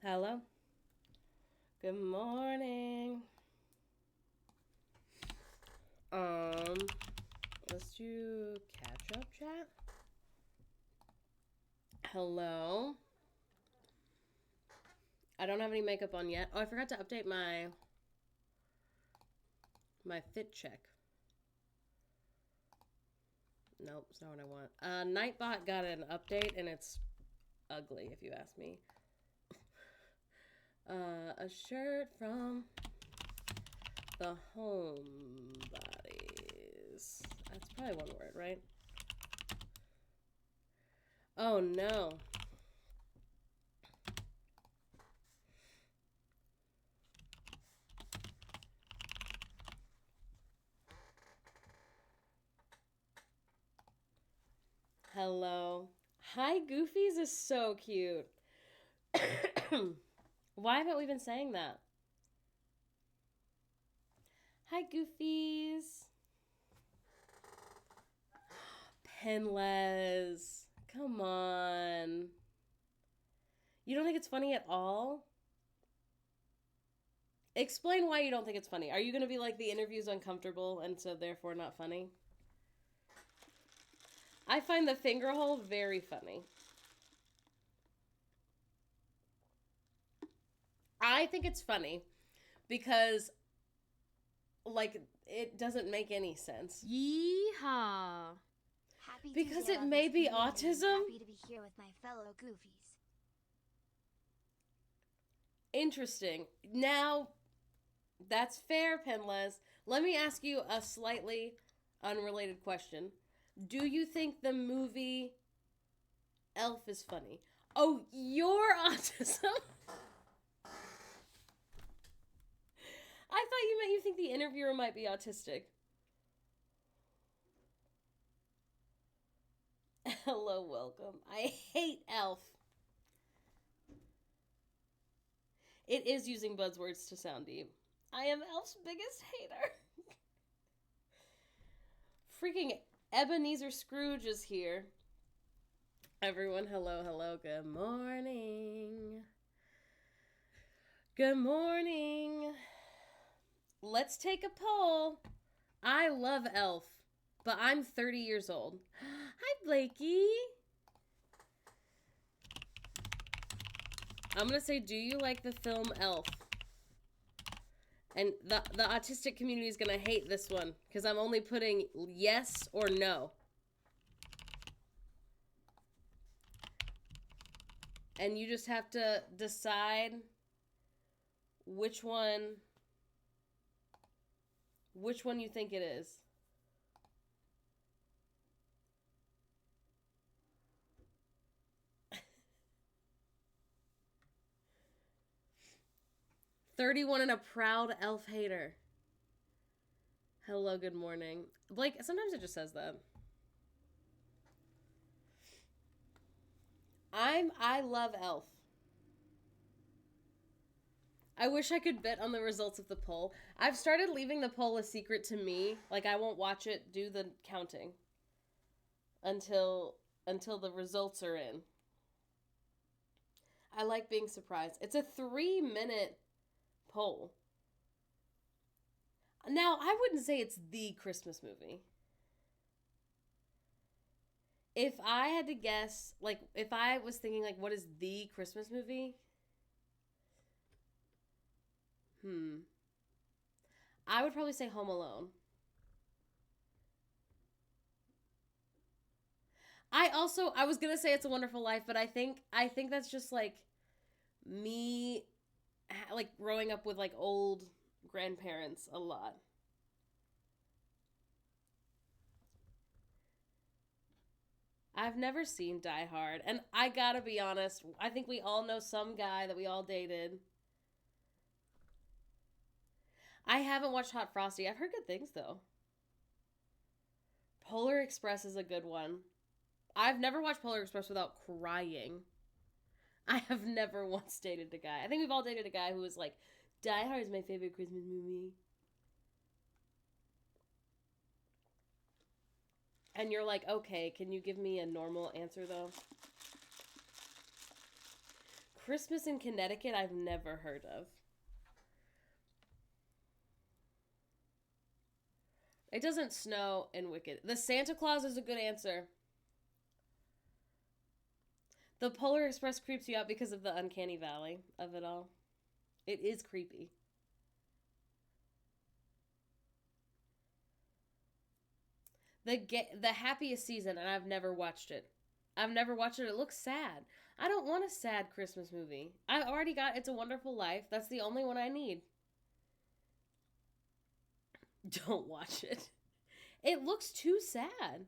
Hello. Good morning. Let's do catch up chat. Hello. I don't have any makeup on yet. Oh, I forgot to update my fit check. Nope, it's not what I want. Nightbot got an update and it's ugly if you ask me. A shirt from the homebodies. That's probably one word, right? Oh no. Hello. Hi, Goofies is so cute. Why haven't we been saying that? Hi, Goofies. Penless. Come on. You don't think it's funny at all? Explain why you don't think it's funny. Are you going to be like the interview's uncomfortable and so therefore not funny? I find the finger hole very funny. I think it's funny because, like, it doesn't make any sense. Yeehaw! Because it may be autism. Happy to be here with my fellow goofies. Interesting. Now, that's fair, Penles. Let me ask you a slightly unrelated question. Do you think the movie Elf is funny? Oh, your autism? I thought you meant you think the interviewer might be autistic. Hello, welcome. I hate Elf. It is using buzzwords to sound deep. I am Elf's biggest hater. Freaking Ebenezer Scrooge is here. Everyone, hello, hello, good morning. Good morning. Let's take a poll. I love Elf, but I'm 30 years old. Hi, Blakey. I'm going to say, do you like the film Elf? And the autistic community is going to hate this one because I'm only putting yes or no. And you just have to decide which one you think it is. $31 and a proud Elf hater. Hello, good morning. Blake, sometimes it just says that. I love Elf. I wish I could bet on the results of the poll. I've started leaving the poll a secret to me. Like, I won't watch it do the counting until the results are in. I like being surprised. It's a 3-minute poll. Now, I wouldn't say it's the Christmas movie. If I had to guess, like, if I was thinking, like, what is the Christmas movie? I would probably say Home Alone. I was gonna say It's a Wonderful Life, but I think that's just like me, like growing up with like old grandparents a lot. I've never seen Die Hard, and I gotta be honest, I think we all know some guy that we all dated. I haven't watched Hot Frosty. I've heard good things though. Polar Express is a good one. I've never watched Polar Express without crying. I have never once dated a guy. I think we've all dated a guy who was like, Die Hard is my favorite Christmas movie. And you're like, okay, can you give me a normal answer though? Christmas in Connecticut, I've never heard of. It doesn't snow in Wicked. The Santa Claus is a good answer. The Polar Express creeps you out because of the uncanny valley of it all. It is creepy. The Happiest Season, and I've never watched it. I've never watched it. It looks sad. I don't want a sad Christmas movie. I already got It's a Wonderful Life. That's the only one I need. Don't watch it. It looks too sad.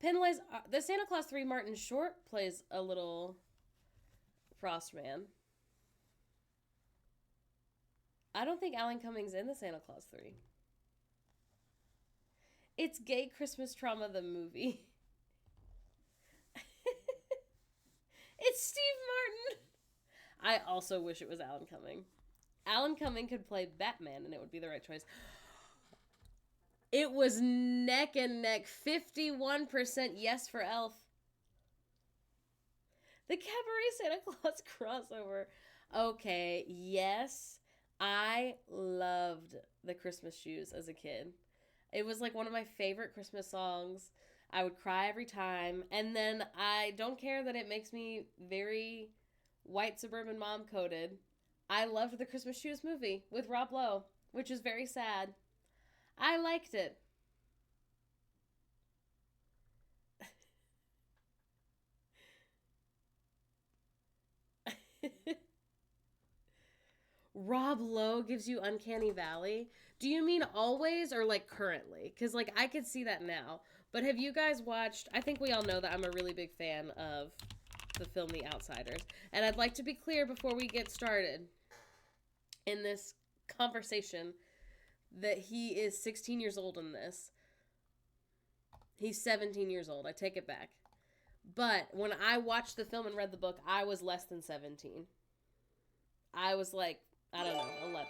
Penlays, the Santa Claus 3 Martin Short plays a little Frostman. I don't think Alan Cumming's in the Santa Claus 3. It's Gay Christmas Trauma, the movie. It's Steve Martin. I also wish it was Alan Cumming. Alan Cumming could play Batman, and it would be the right choice. It was neck and neck. 51% yes for Elf. The Cabaret Santa Claus crossover. Okay, yes. I loved the Christmas Shoes as a kid. It was like one of my favorite Christmas songs. I would cry every time. And then I don't care that it makes me very white suburban mom coded. I loved the Christmas Shoes movie with Rob Lowe, which is very sad. I liked it. Rob Lowe gives you Uncanny Valley. Do you mean always or like currently? Because like I could see that now. But have you guys watched, I think we all know that I'm a really big fan of the film The Outsiders. And I'd like to be clear before we get started in this conversation that he is 16 years old in this. He's 17 years old. I take it back. But when I watched the film and read the book, I was less than 17. I was like, I don't know, 11.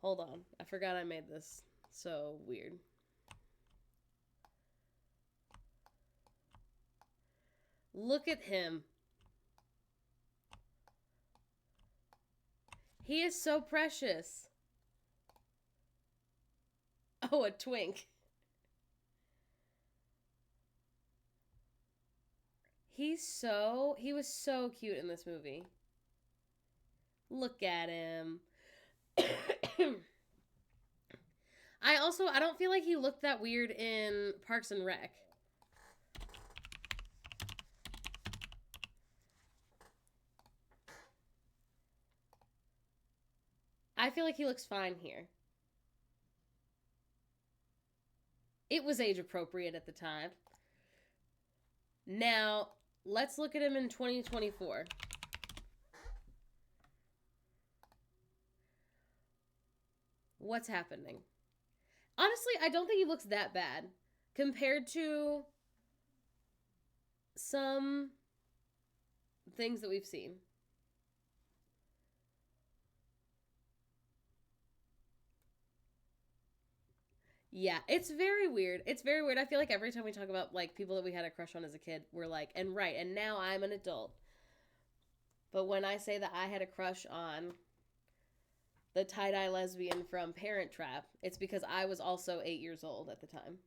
Hold on. I forgot I made this so weird. Look at him. He is so precious. Oh, a twink. He was so cute in this movie. Look at him. I don't feel like he looked that weird in Parks and Rec. I feel like he looks fine here. It was age appropriate at the time. Now, let's look at him in 2024. What's happening? Honestly, I don't think he looks that bad compared to some things that we've seen. Yeah, it's very weird. It's very weird. I feel like every time we talk about like people that we had a crush on as a kid, we're like, and now I'm an adult. But when I say that I had a crush on the tie-dye lesbian from Parent Trap, it's because I was also 8 years old at the time.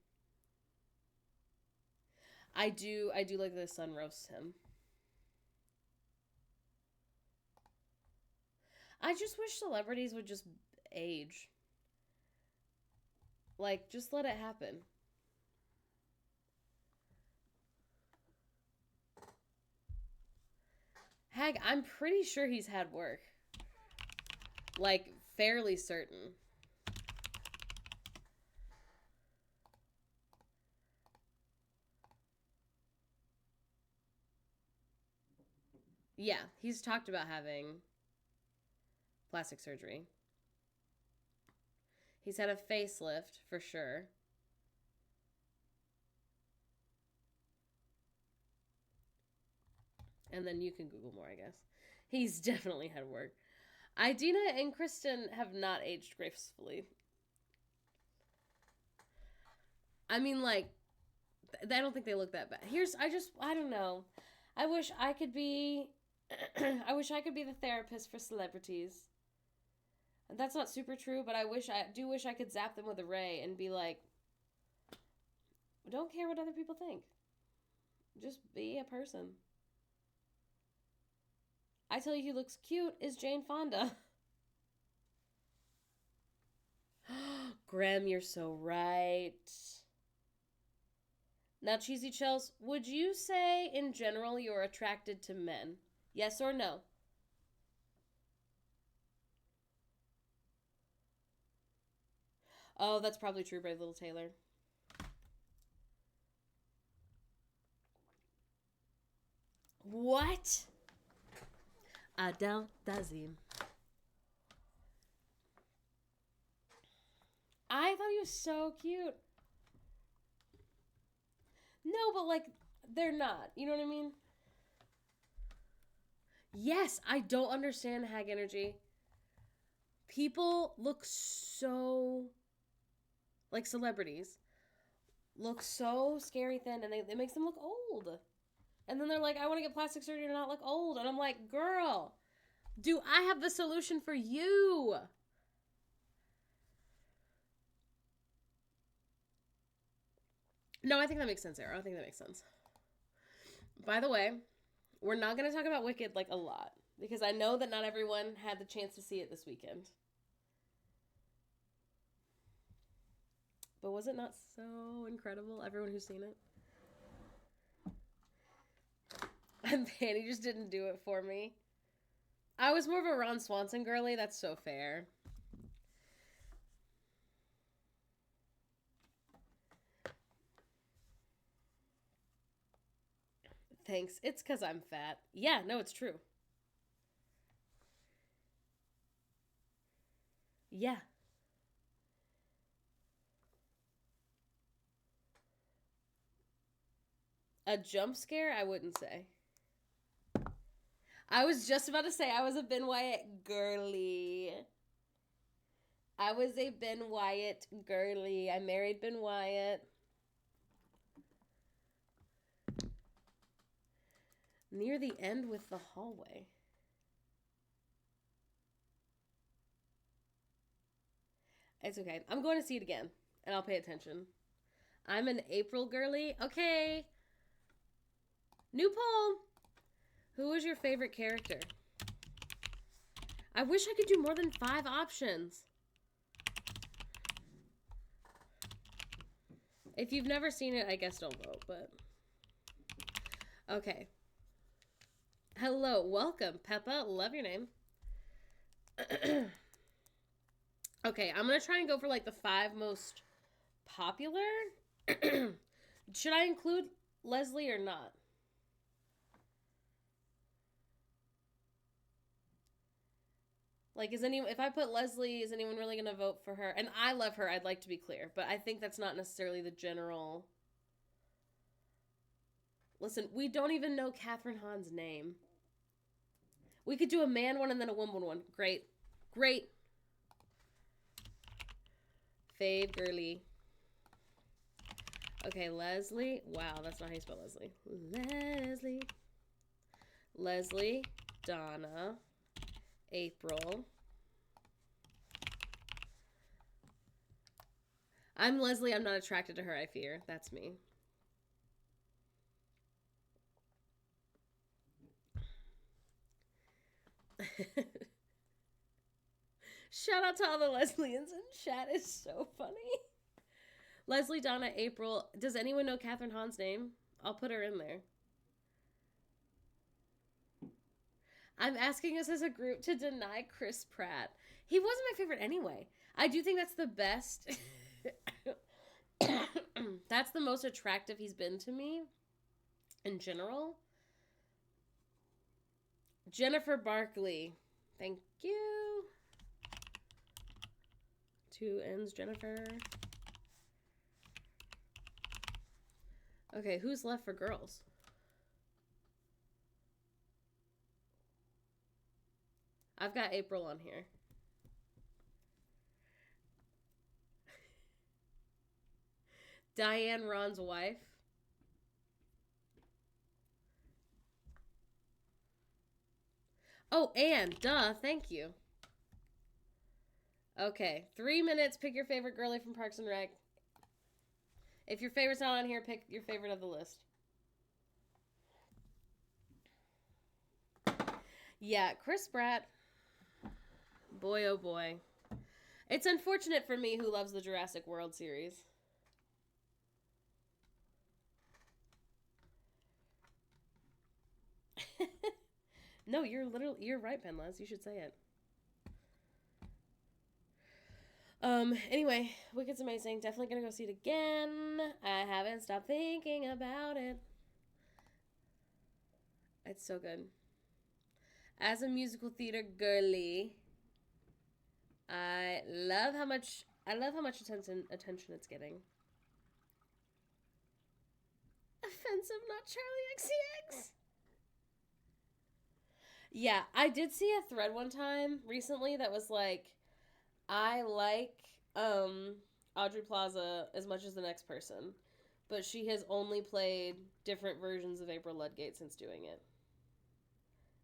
I do like the sun roasts him. I just wish celebrities would just age. Like, just let it happen. Heck, I'm pretty sure he's had work. Like, fairly certain. Yeah, he's talked about having plastic surgery. He's had a facelift, for sure. And then you can Google more, I guess. He's definitely had work. Idina and Kristen have not aged gracefully. I mean, like, I don't think they look that bad. I don't know. I wish I could be, I wish I could be the therapist for celebrities. And that's not super true, but I wish I could zap them with a ray and be like, don't care what other people think. Just be a person. I tell you who looks cute is Jane Fonda. Graham, you're so right. Now, Cheesy Chels, would you say in general you're attracted to men? Yes or no? Oh, that's probably true, Brave Little Taylor. What? Adele Dazim. I thought he was so cute. No, but like, they're not. You know what I mean? Yes, I don't understand hag energy. People look so, like celebrities, look so scary thin, and it makes them look old. And then they're like, I want to get plastic surgery to not look old. And I'm like, girl, do I have the solution for you? No, I think that makes sense, Sarah. I think that makes sense. By the way, we're not going to talk about Wicked like a lot because I know that not everyone had the chance to see it this weekend. But was it not so incredible, everyone who's seen it? And Fanny just didn't do it for me. I was more of a Ron Swanson girly. That's so fair. Thanks. It's because I'm fat. Yeah, no, it's true. Yeah. A jump scare? I wouldn't say. I was just about to say I was a Ben Wyatt girly. I was a Ben Wyatt girly. I married Ben Wyatt. Near the end with the hallway. It's okay. I'm going to see it again, and I'll pay attention. I'm an April girly. Okay. New poll. Who is your favorite character? I wish I could do more than 5 options. If you've never seen it, I guess don't vote, but... Okay. Hello, welcome, Peppa. Love your name. Okay, I'm going to try and go for, like, the 5 most popular. Should I include Leslie or not? Like, if I put Leslie, is anyone really going to vote for her? And I love her, I'd like to be clear. But I think that's not necessarily the general... Listen, we don't even know Catherine Hahn's name. We could do a man one and then a woman one. Great. Great. Fave girly. Okay, Leslie. Wow, that's not how you spell Leslie. Leslie. Donna. April. I'm Leslie. I'm not attracted to her, I fear. That's me. Shout out to all the Leslians in chat. It's so funny. Leslie, Donna, April. Does anyone know Catherine Hahn's name? I'll put her in there. I'm asking us as a group to deny Chris Pratt. He wasn't my favorite anyway. I do think that's the best. That's the most attractive he's been to me in general. Jennifer Barkley. Thank you. 2 N's, Jennifer. Okay, who's left for girls? I've got April on here. Diane, Ron's wife. Oh, and duh, thank you. Okay, 3 minutes. Pick your favorite girly from Parks and Rec. If your favorite's not on here, pick your favorite of the list. Yeah, Chris Pratt. Boy, oh boy. It's unfortunate for me who loves the Jurassic World series. No, you're right, Penles. You should say it. Anyway, Wicked's amazing. Definitely gonna go see it again. I haven't stopped thinking about it. It's so good. As a musical theater girly, I love how much attention it's getting. Offensive, not Charlie XCX. Yeah, I did see a thread one time recently that was like, I like Audrey Plaza as much as the next person, but she has only played different versions of April Ludgate since doing it.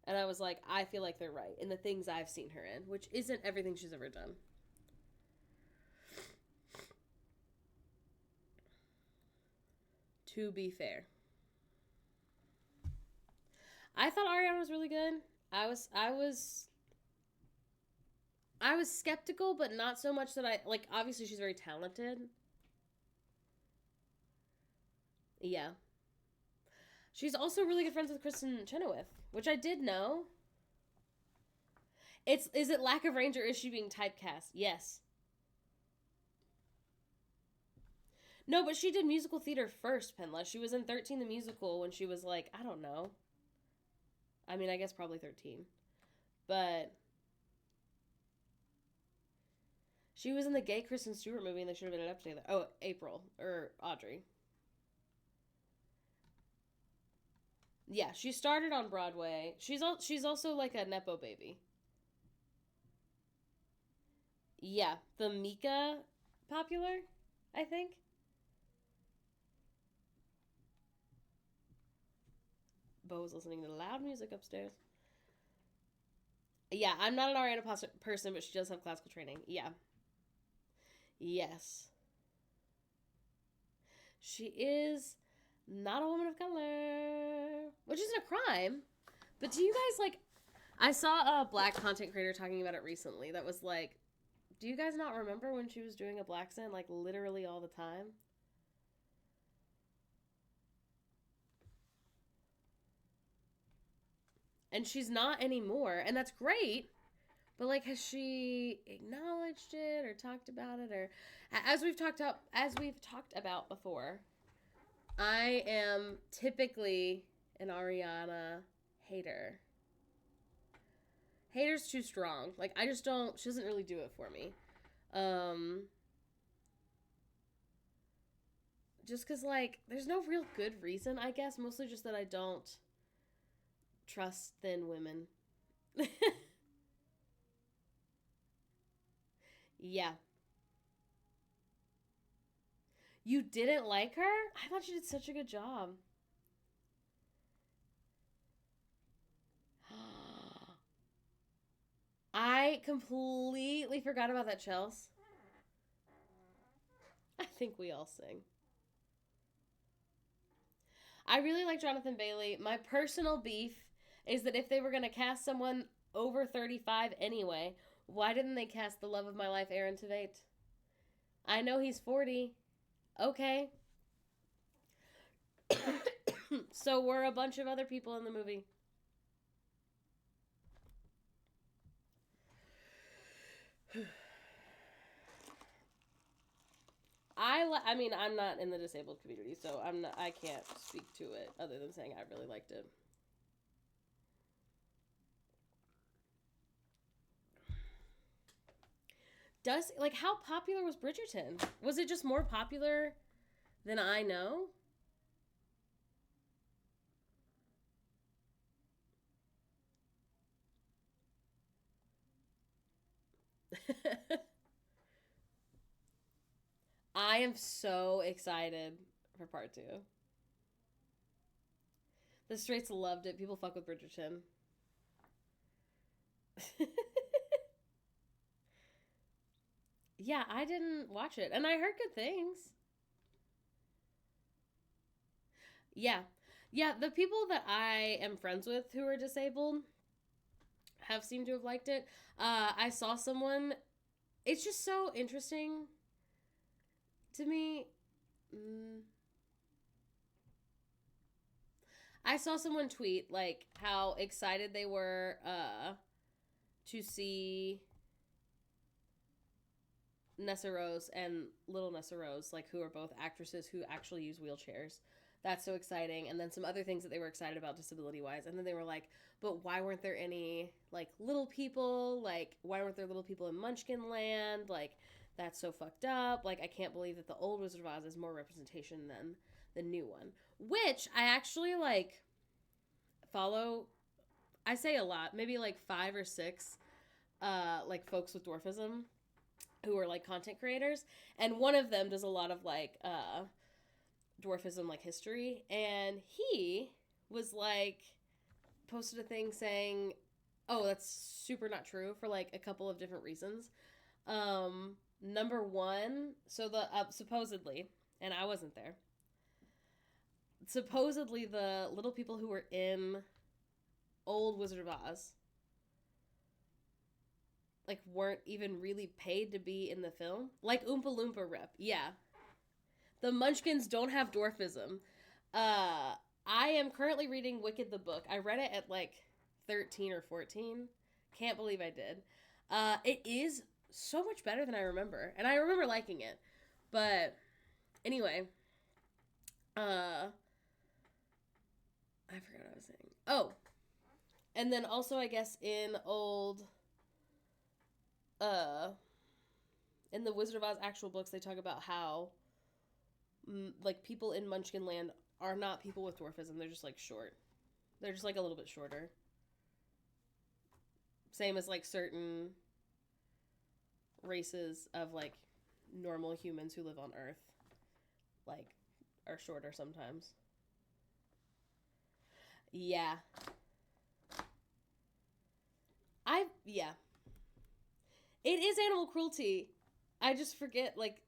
And I was like, I feel like they're right in the things I've seen her in, which isn't everything she's ever done. To be fair. I thought Ariana was really good. I was skeptical, but not so much that obviously she's very talented. Yeah. She's also really good friends with Kristen Chenoweth, which I did know. Is it lack of range or is she being typecast? Yes. No, but she did musical theater first, Penla. She was in 13 the Musical when she was like, I don't know. I mean, I guess probably 13. But she was in the gay Kristen Stewart movie and they should have ended up together. Oh, April. Or Audrey. Yeah, she started on Broadway. She's also like a Nepo baby. Yeah, the Mika popular, I think. Bo was listening to loud music upstairs. Yeah, I'm not an Ariana person, but she does have classical training. Yeah. Yes. She is not a woman of color, which isn't a crime. But do you guys like... I saw a black content creator talking about it recently that was like, do you guys not remember when she was doing a black accent like literally all the time? And she's not anymore, and that's great. But like, has she acknowledged it or talked about it, or as we've talked about before? I am typically an Ariana hater. Hater's too strong. Like, I just don't. She doesn't really do it for me. Just because like, there's no real good reason. I guess mostly just that I don't trust thin women. Yeah. You didn't like her? I thought she did such a good job. I completely forgot about that, Chels. I think we all sing. I really like Jonathan Bailey. My personal beef is that if they were going to cast someone over 35 anyway, why didn't they cast the love of my life, Aaron Tveit? I know he's 40. Okay. So were a bunch of other people in the movie. I mean, I'm not in the disabled community, so I can't speak to it other than saying I really liked it. How popular was Bridgerton? Was it just more popular than I know? I am so excited for part 2. The Straits loved it. People fuck with Bridgerton. Yeah, I didn't watch it, and I heard good things. Yeah. Yeah, the people that I am friends with who are disabled have seemed to have liked it. I saw someone. It's just so interesting to me. I saw someone tweet like how excited they were to see Nessa Rose and Little Nessa Rose, like who are both actresses who actually use wheelchairs. That's so exciting. And then some other things that they were excited about disability wise. And then they were like, but why weren't there any like little people? Like, why weren't there little people in Munchkin Land? Like, that's so fucked up. Like, I can't believe that the old Wizard of Oz is more representation than the new one. Which I actually like follow. I say a lot, maybe like 5 or 6 like folks with dwarfism who are like content creators, and one of them does a lot of like dwarfism like history, and he was like posted a thing saying, oh, that's super not true for like a couple of different reasons. Number one, so the supposedly, and I wasn't there, supposedly the little people who were in old Wizard of Oz like weren't even really paid to be in the film. Like Oompa Loompa rep. Yeah. The Munchkins don't have dwarfism. I am currently reading Wicked the book. I read it at like 13 or 14. Can't believe I did. It is so much better than I remember. And I remember liking it. But anyway, I forgot what I was saying. Oh. And then also I guess in in the Wizard of Oz actual books, they talk about how like people in Munchkin Land are not people with dwarfism. They're just like short. They're just like a little bit shorter. Same as like certain races of like normal humans who live on Earth, like are shorter sometimes. Yeah. Yeah. It is animal cruelty. I just forget, like,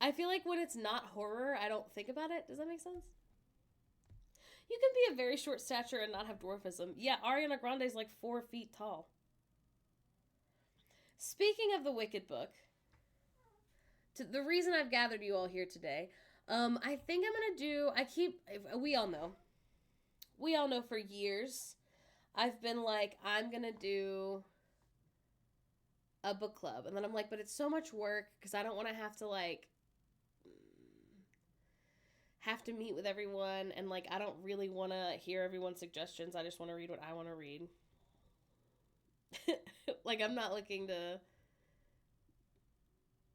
I feel like when it's not horror, I don't think about it. Does that make sense? You can be a very short stature and not have dwarfism. Yeah, Ariana Grande is like 4 feet tall. Speaking of the Wicked book, the reason I've gathered you all here today, I think I'm gonna do. We all know for years, I've been like, I'm gonna do a book club, and then I'm like, but it's so much work because I don't want to have to like meet with everyone, and like I don't really want to hear everyone's suggestions. I just want to read what I want to read. Like I'm not looking to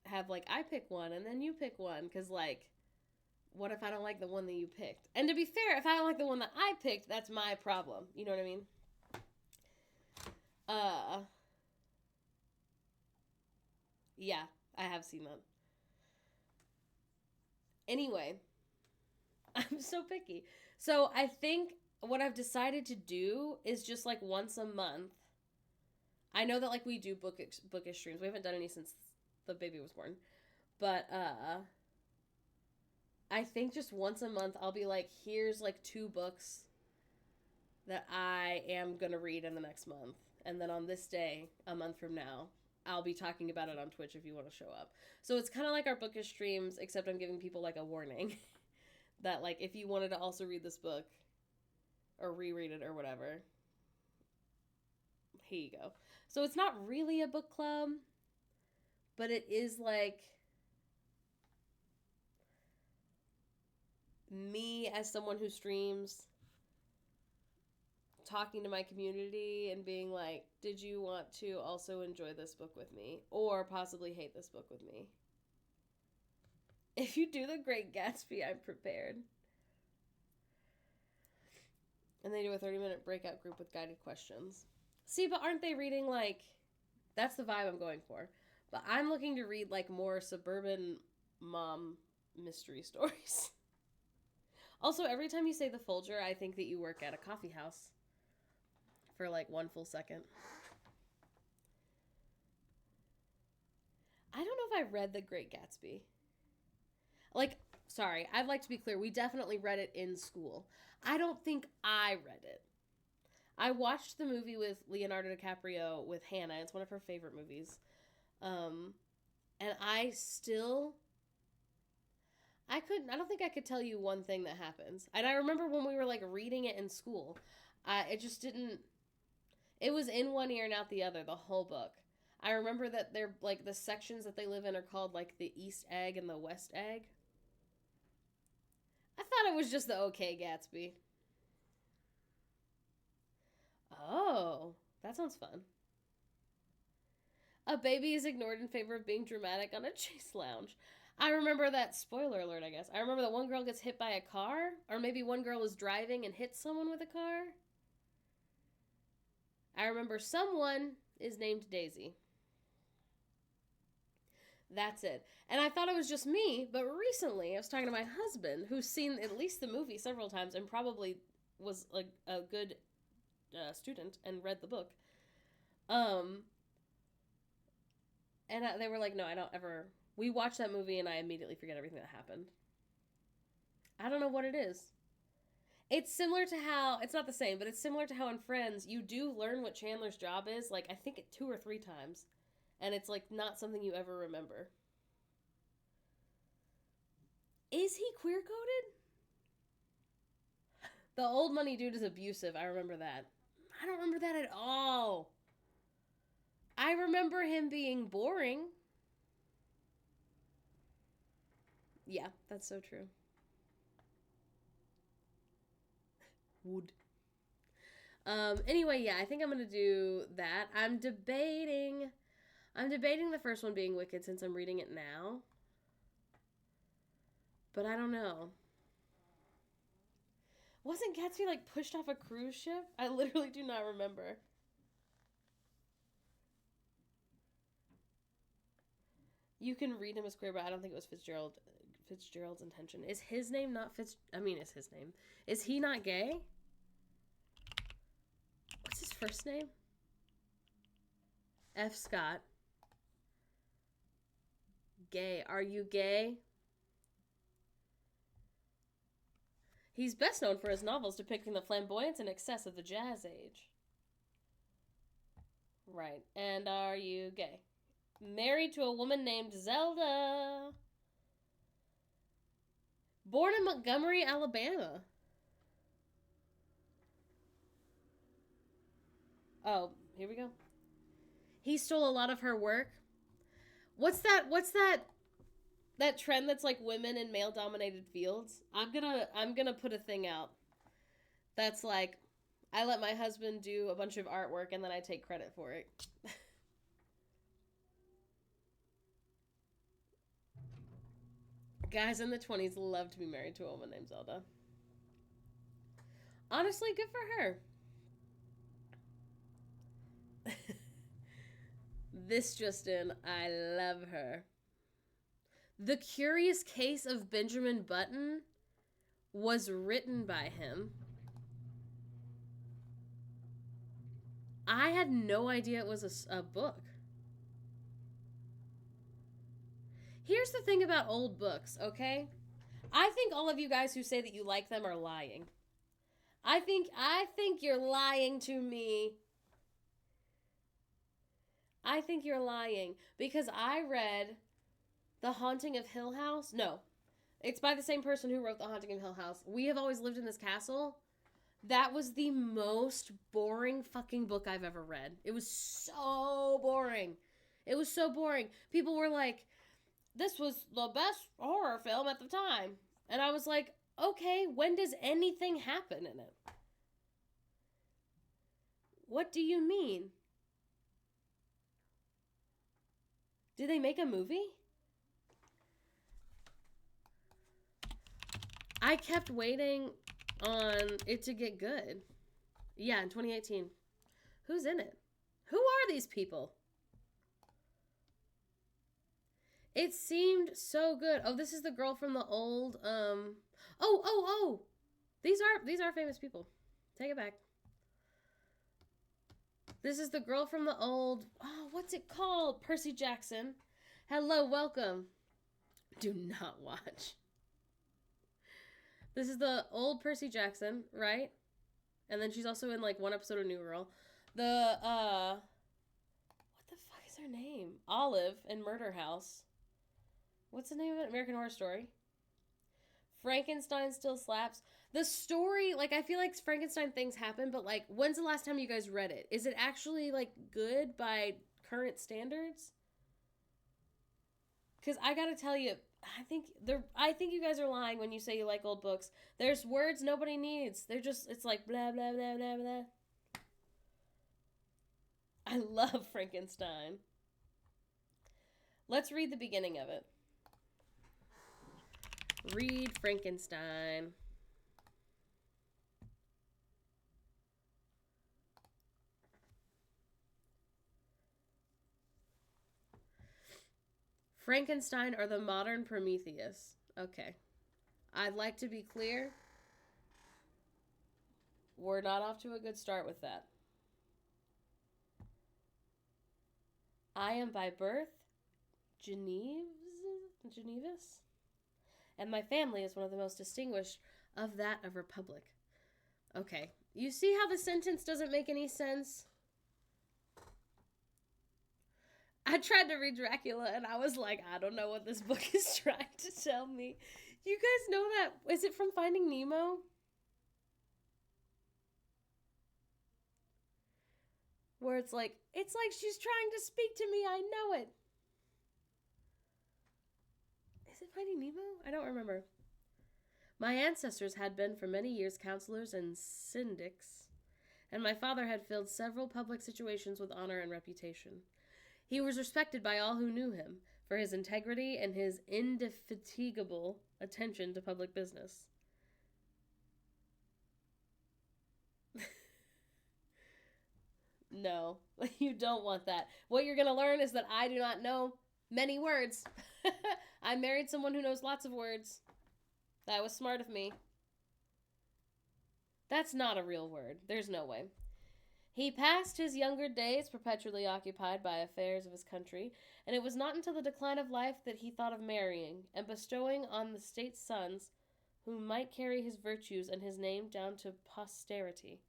have like I pick one and then you pick one, because like what if I don't like the one that you picked? And to be fair, if I don't like the one that I picked, that's my problem. You know what I mean? Yeah, I have seen that. Anyway, I'm so picky. So I think what I've decided to do is just like once a month. I know that like we do bookish streams. We haven't done any since the baby was born. But I think just once a month I'll be like, here's like 2 books that I am going to read in the next month. And then on this day, a month from now, I'll be talking about it on Twitch if you want to show up. So it's kind of like our bookish streams, except I'm giving people like a warning that like if you wanted to also read this book or reread it or whatever, here you go. So it's not really a book club, but it is like me as someone who streams talking to my community and being like, did you want to also enjoy this book with me or possibly hate this book with me? If you do The Great Gatsby, I'm prepared. And they do a 30-minute breakout group with guided questions. See, but aren't they reading like, that's the vibe I'm going for. But I'm looking to read like more suburban mom mystery stories. Also, every time you say the Folger, I think that you work at a coffee house for like 1 full second. if I read The Great Gatsby. Like, sorry, I'd like to be clear. We definitely read it in school. I don't think I read it. I watched the movie with Leonardo DiCaprio with Hannah. It's one of her favorite movies. And I don't think I could tell you one thing that happens. And I remember when we were, like, reading it in school, it just didn't, it was in one ear and out the other, the whole book. I remember that they're, like, the sections that they live in are called, like, the East Egg and the West Egg. I thought it was just the OK Gatsby. Oh, that sounds fun. A baby is ignored in favor of being dramatic on a chase lounge. I remember that, spoiler alert, I guess. I remember that one girl gets hit by a car, or maybe one girl was driving and hit someone with a car. I remember someone is named Daisy. That's it. And I thought it was just me, but recently I was talking to my husband, who's seen at least the movie several times and probably was like a good student and read the book. And they were like, no, I don't ever... We watched that movie and I immediately forget everything that happened. I don't know what it is. It's similar to how... It's not the same, but it's similar to how in Friends, you do learn what Chandler's job is, like, I think 2 or 3 times. And it's, like, not something you ever remember. Is he queer-coded? The old money dude is abusive. I remember that. I don't remember that at all. I remember him being boring. Yeah, that's so true. Wood. Anyway, yeah, I think I'm gonna do that. I'm debating the first one being Wicked since I'm reading it now. But I don't know. Wasn't Gatsby, like, pushed off a cruise ship? I literally do not remember. You can read him as queer, but I don't think it was Fitzgerald's intention. Is his name not is his name. Is he not gay? What's his first name? F. Scott. Gay. Are you gay? He's best known for his novels depicting the flamboyance and excess of the Jazz Age. Right. And are you gay? Married to a woman named Zelda. Born in Montgomery, Alabama. Oh, here we go. He stole a lot of her work. What's that trend that's like women in male-dominated fields? I'm gonna put a thing out that's like, I let my husband do a bunch of artwork and then I take credit for it. Guys in the 20s love to be married to a woman named Zelda. Honestly, good for her. This just in, I love her. The Curious Case of Benjamin Button was written by him. I had no idea it was a book. Here's the thing about old books, okay? I think all of you guys who say that you like them are lying. I think you're lying to me. I think you're lying because I read The Haunting of Hill House. No, it's by the same person who wrote The Haunting of Hill House. We Have Always Lived in This Castle. That was the most boring fucking book I've ever read. It was so boring. It was so boring. People were like, this was the best horror film at the time. And I was like, okay, when does anything happen in it? What do you mean? Did they make a movie? I kept waiting on it to get good. Yeah, in 2018. Who's in it? Who are these people? It seemed so good. Oh, this is the girl from the old, Oh! These are famous people. Take it back. This is the girl from the old, what's it called? Percy Jackson Hello, welcome. Do not watch. This is the old Percy Jackson, right? And then she's also in like one episode of New Girl. The what the fuck is her name? Olive in Murder House. What's the name of it? American Horror Story. Frankenstein still slaps. The story, like, I feel like Frankenstein things happen, but like, when's the last time you guys read it? Is it actually like good by current standards? Because I gotta tell you, I think you guys are lying when you say you like old books. There's words nobody needs. It's like blah blah blah blah blah. I love Frankenstein. Let's read the beginning of it. Read Frankenstein. Frankenstein or the modern Prometheus. Okay. I'd like to be clear. We're not off to a good start with that. I am by birth Genevis, and my family is one of the most distinguished of that of Republic. Okay. You see how the sentence doesn't make any sense? I tried to read Dracula and I was like, I don't know what this book is trying to tell me. You guys know that? Is it from Finding Nemo? Where it's like she's trying to speak to me. I know it. Is it Finding Nemo? I don't remember. My ancestors had been for many years counselors and syndics, and my father had filled several public situations with honor and reputation. He was respected by all who knew him for his integrity and his indefatigable attention to public business. No, you don't want that. What you're going to learn is that I do not know many words. I married someone who knows lots of words. That was smart of me. That's not a real word. There's no way. He passed his younger days perpetually occupied by affairs of his country, and it was not until the decline of life that he thought of marrying and bestowing on the state's sons who might carry his virtues and his name down to posterity.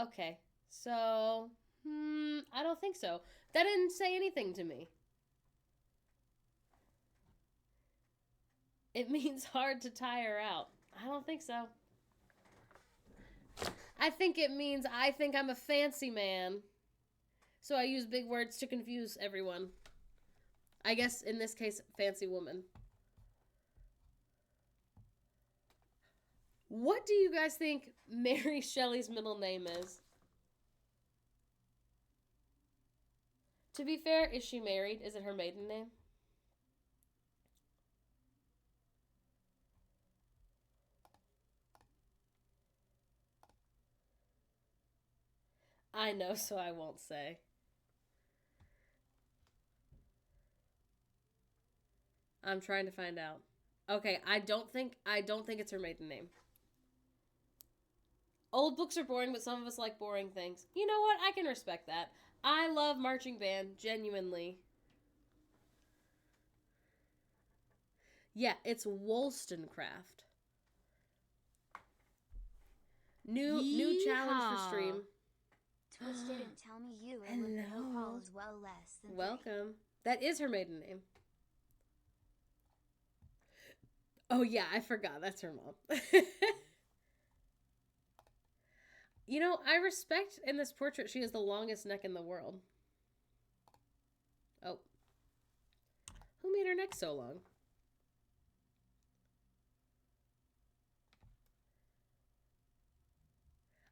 Okay, so, I don't think so. That didn't say anything to me. It means hard to tire out. I don't think so. I think it means I think I'm a fancy man. So I use big words to confuse everyone. I guess in this case, fancy woman. What do you guys think Mary Shelley's middle name is? To be fair, is she married? Is it her maiden name? I know, so I won't say. I'm trying to find out. Okay, I don't think it's her maiden name. Old books are boring, but some of us like boring things. You know what? I can respect that. I love marching band, genuinely. Yeah, it's Wollstonecraft. New challenge for stream. Twitch didn't tell me you and with no call as well less than Welcome. That is her maiden name. Oh yeah, I forgot. That's her mom. You know, I respect in this portrait she has the longest neck in the world. Oh. Who made her neck so long?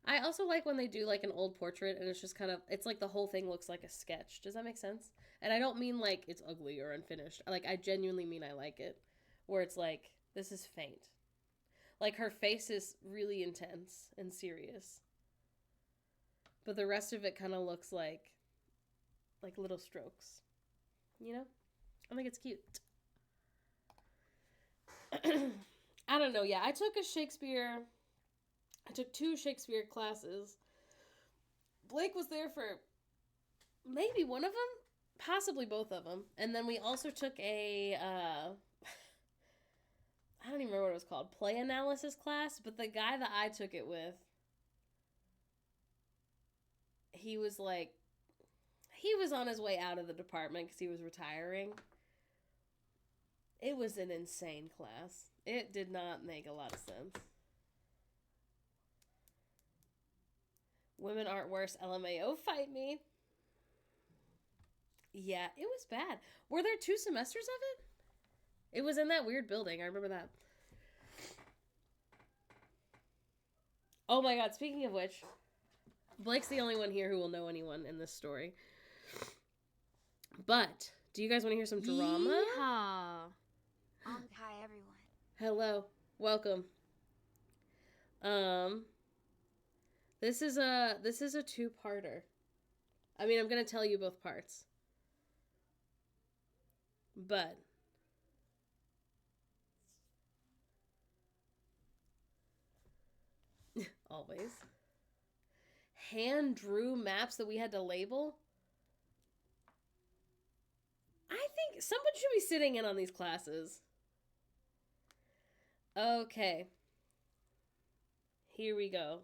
I also like when they do like an old portrait and it's just kind of, it's like the whole thing looks like a sketch. Does that make sense? And I don't mean like it's ugly or unfinished. Like I genuinely mean I like it. Where it's like, this is faint. Like her face is really intense and serious. But the rest of it kind of looks like little strokes. You know? I think it's cute. I don't know. Yeah, I took 2 Shakespeare classes. Blake was there for maybe one of them, possibly both of them. And then we also took a I don't even remember what it was called, play analysis class, but the guy that I took it with, he was on his way out of the department because he was retiring. It was an insane class. It did not make a lot of sense. Women aren't worse. LMAO, fight me. Yeah, it was bad. Were there 2 semesters of it? It was in that weird building. I remember that. Oh my god, speaking of which, Blake's the only one here who will know anyone in this story. But, do you guys want to hear some drama? Yeehaw. Hi, everyone. Hello. Welcome. This is a 2-parter. I mean, I'm going to tell you both parts. But always. Hand drew maps that we had to label. I think someone should be sitting in on these classes. Okay. Here we go.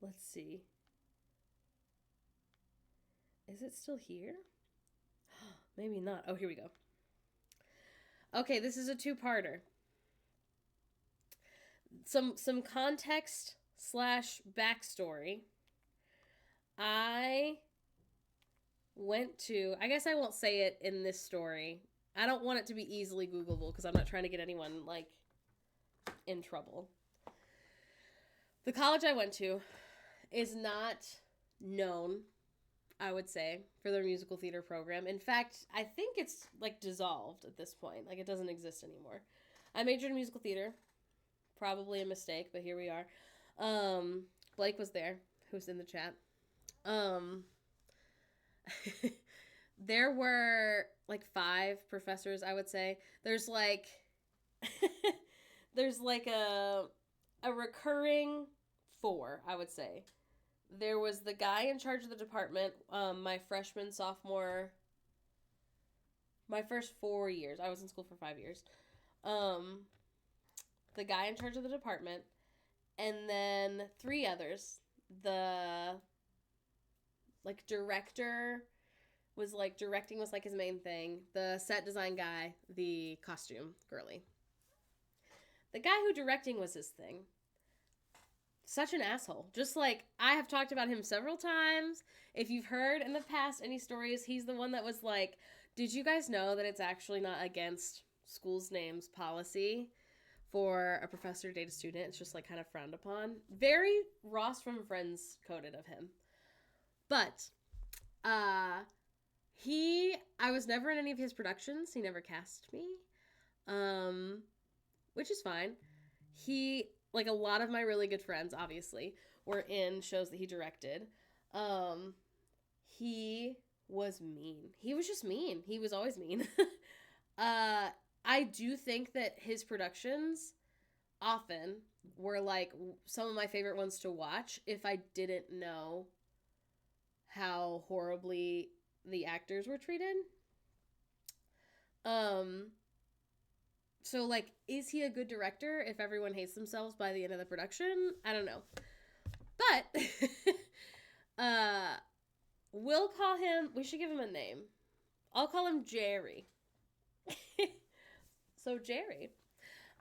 Let's see. Is it still here? Maybe not. Oh, here we go. Okay, this is a 2-parter. Some context / backstory. I guess I won't say it in this story. I don't want it to be easily Googleable because I'm not trying to get anyone, in trouble. The college I went to is not known, I would say, for their musical theater program. In fact, I think it's, dissolved at this point. It doesn't exist anymore. I majored in musical theater. Probably a mistake, but here we are. Blake was there, who's in the chat. There were, 5 professors, I would say. There's, there's, a recurring 4, I would say. There was the guy in charge of the department, my freshman, sophomore, my first 4 years. I was in school for 5 years. The guy in charge of the department, and then 3 others. The, director was, directing was, his main thing. The set design guy, the costume girly. The guy who directing was his thing. Such an asshole. Just I have talked about him several times. If you've heard in the past any stories, he's the one that was did you guys know that it's actually not against schools' names policy for a professor to date a student? It's just kind of frowned upon. Very Ross from Friends coded of him. But I was never in any of his productions. He never cast me. Which is fine. He, a lot of my really good friends, obviously, were in shows that he directed. He was mean. He was just mean. He was always mean. I do think that his productions often were, some of my favorite ones to watch if I didn't know how horribly the actors were treated. So, is he a good director if everyone hates themselves by the end of the production? I don't know. But, we should give him a name. I'll call him Jerry. So, Jerry.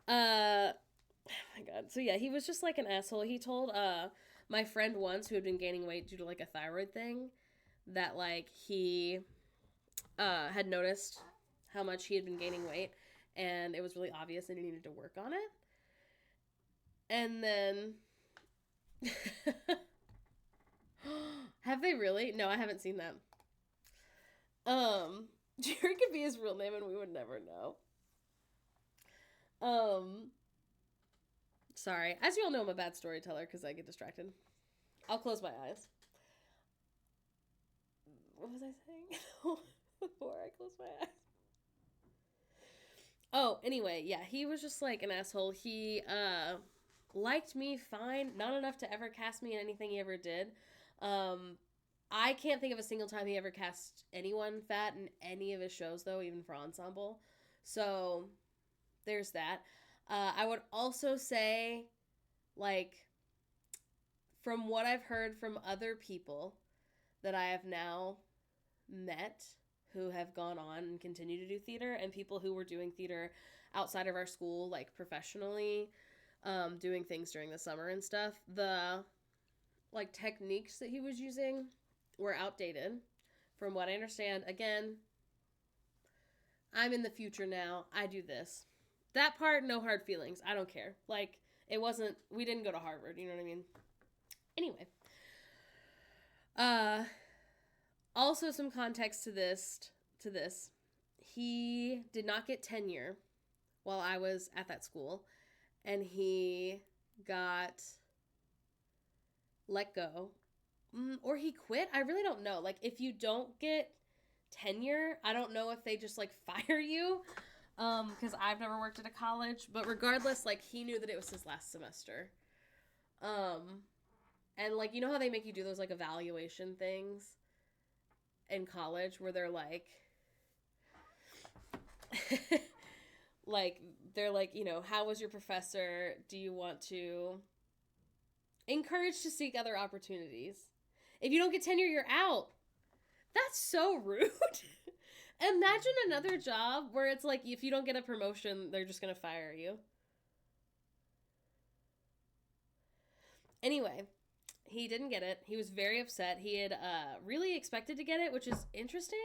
Oh my god. So, yeah, he was just, an asshole. He told, my friend once, who had been gaining weight due to, a thyroid thing, that, he, had noticed how much he had been gaining weight. And it was really obvious and he needed to work on it. And then... Have they really? No, I haven't seen that. Jerry could be his real name and we would never know. Sorry. As you all know, I'm a bad storyteller because I get distracted. I'll close my eyes. What was I saying? Before I close my eyes. Oh, anyway, yeah, he was just like an asshole. He liked me fine, not enough to ever cast me in anything he ever did. Um, I can't think of a single time he ever cast anyone fat in any of his shows, though, even for ensemble. So there's that. I would also say, like, from what I've heard from other people that I have now met who have gone on and continue to do theater, and people who were doing theater outside of our school, like professionally, doing things during the summer and stuff, the like techniques that he was using were outdated. From what I understand, again, I'm in the future now. I do this. That part, no hard feelings. I don't care. Like, it wasn't, we didn't go to Harvard, you know what I mean? Anyway. Also some context to this. He did not get tenure while I was at that school, and he got let go. Or he quit. I really don't know. Like, if you don't get tenure, I don't know if they just like fire you, because I've never worked at a college. But regardless, like, he knew that it was his last semester. And like, you know how they make you do those like evaluation things in college where they're like like, they're like, you know, how was your professor? Do you want to encourage to seek other opportunities? If you don't get tenure, you're out. That's so rude. Imagine another job where it's like, if you don't get a promotion, they're just gonna fire you. Anyway, he didn't get it. He was very upset. He had really expected to get it, which is interesting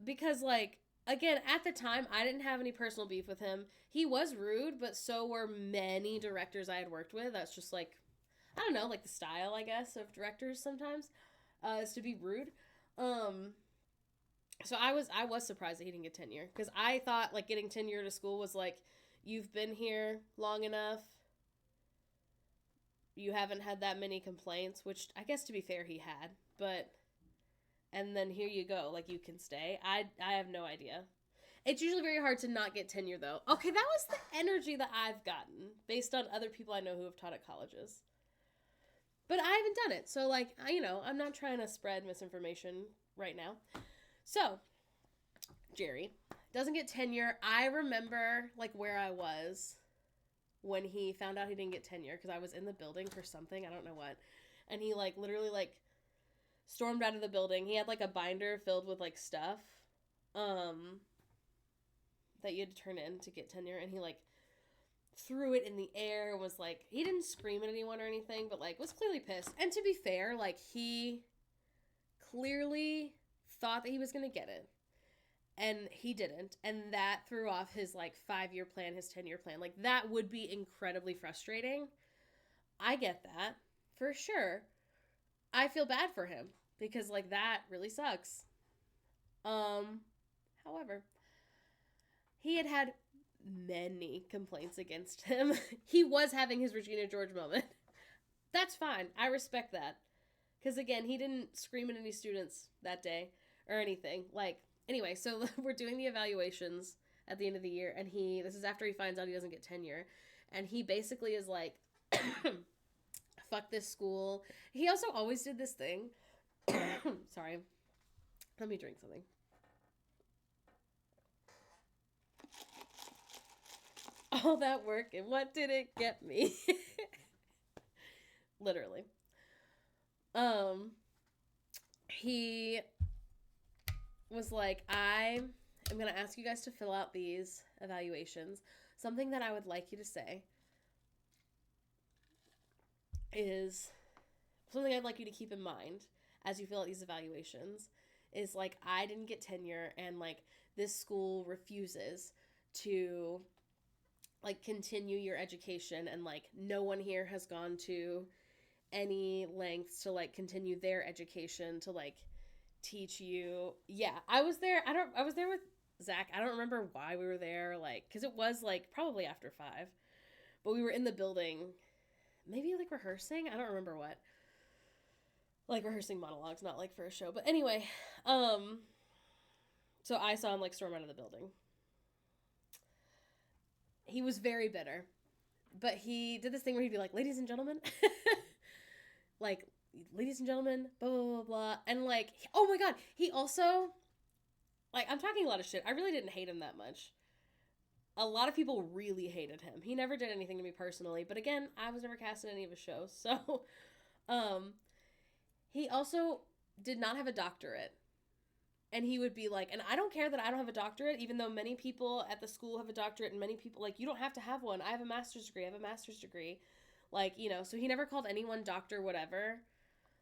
because, like, again, at the time, I didn't have any personal beef with him. He was rude, but so were many directors I had worked with. That's just, like, I don't know, like the style, I guess, of directors sometimes, is to be rude. So I was surprised that he didn't get tenure, because I thought, like, getting tenure to school was like, you've been here long enough, you haven't had that many complaints, which I guess, to be fair, he had, but, and then here you go, like, you can stay. I have no idea. It's usually very hard to not get tenure, though. Okay, that was the energy that I've gotten based on other people I know who have taught at colleges. But I haven't done it, so, like, I'm not trying to spread misinformation right now. So, Jerry doesn't get tenure. I remember, like, where I was when he found out he didn't get tenure, because I was in the building for something, I don't know what, and he, like, literally, like, stormed out of the building. He had, like, a binder filled with, like, stuff, that you had to turn in to get tenure, and he, like, threw it in the air, was, like, he didn't scream at anyone or anything, but, like, was clearly pissed. And to be fair, like, he clearly thought that he was gonna get it, and he didn't, and that threw off his, like, 5-year plan, his 10-year plan. Like, that would be incredibly frustrating. I get that, for sure. I feel bad for him, because, like, that really sucks. However, he had many complaints against him. He was having his Regina George moment. That's fine. I respect that. Because, again, he didn't scream at any students that day or anything. Like, anyway, so we're doing the evaluations at the end of the year, and this is after he finds out he doesn't get tenure, and he basically is like, fuck this school. He also always did this thing. Sorry. Let me drink something. All that work, and what did it get me? Literally. He was like, I am going to ask you guys to fill out these evaluations. Something that I would like you to say is, something I'd like you to keep in mind as you fill out these evaluations is, like, I didn't get tenure, and, like, this school refuses to, like, continue your education, and, like, no one here has gone to any lengths to, like, continue their education to, like, teach you. Yeah, I was there. I was there with Zach. I don't remember why we were there, like, because it was, like, probably after 5, but we were in the building, maybe, like, rehearsing. I don't remember what. Like, rehearsing monologues, not, like, for a show. But anyway, so I saw him, like, storm out of the building. he was very bitter. But he did this thing where he'd be like, ladies and gentlemen, like, ladies and gentlemen, blah, blah, blah, blah. And, like, oh my God, he also, like, I'm talking a lot of shit. I really didn't hate him that much. A lot of people really hated him. He never did anything to me personally. But again, I was never cast in any of his shows. So, he also did not have a doctorate. And he would be like, and I don't care that I don't have a doctorate, even though many people at the school have a doctorate, and many people, like, you don't have to have one. I have a master's degree. I have a master's degree. Like, you know, so he never called anyone doctor whatever.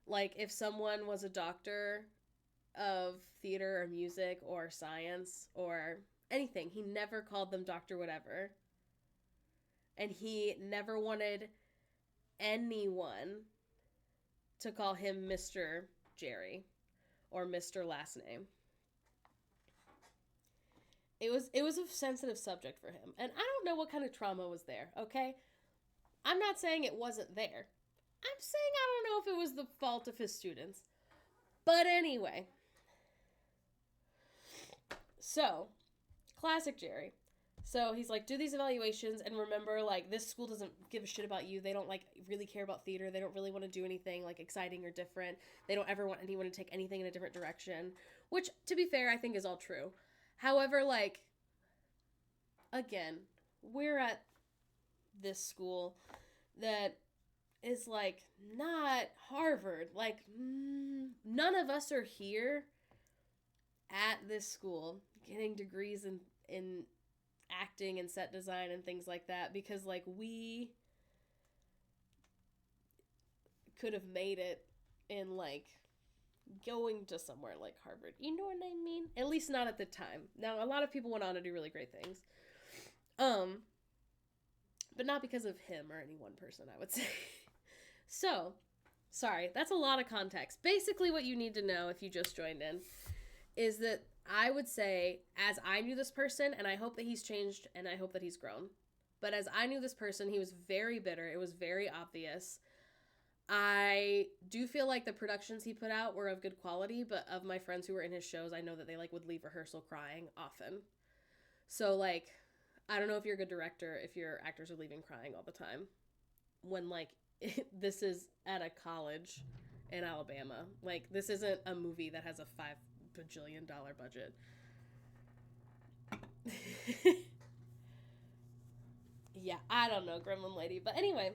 Like, if someone was a doctor of theater or music or science or anything, he never called them doctor whatever. And he never wanted anyone to call him Mr. Jerry or Mr. last name. It was a sensitive subject for him. And I don't know what kind of trauma was there, okay? I'm not saying it wasn't there. I'm saying I don't know if it was the fault of his students. But anyway. So, classic Jerry. So he's like, do these evaluations and remember, like, this school doesn't give a shit about you. They don't, like, really care about theater. They don't really want to do anything, like, exciting or different. They don't ever want anyone to take anything in a different direction. Which, to be fair, I think is all true. However, like, again, we're at this school that is, like, not Harvard. Like, none of us are here at this school getting degrees in acting and set design and things like that because, like, we could have made it in, like, going to somewhere like Harvard. You know what I mean? At least not at the time. Now, a lot of people went on to do really great things. But not because of him or any one person, I would say. So, sorry, that's a lot of context. Basically, what you need to know if you just joined in is that I would say, as I knew this person, and I hope that he's changed and I hope that he's grown, but as I knew this person, he was very bitter. It was very obvious. I do feel like the productions he put out were of good quality, but of my friends who were in his shows, I know that they, like, would leave rehearsal crying often. So, like, I don't know if you're a good director if your actors are leaving crying all the time. When, like, this is at a college in Alabama. Like, this isn't a movie that has a $5 bajillion budget. Yeah, I don't know, Gremlin Lady. But anyway,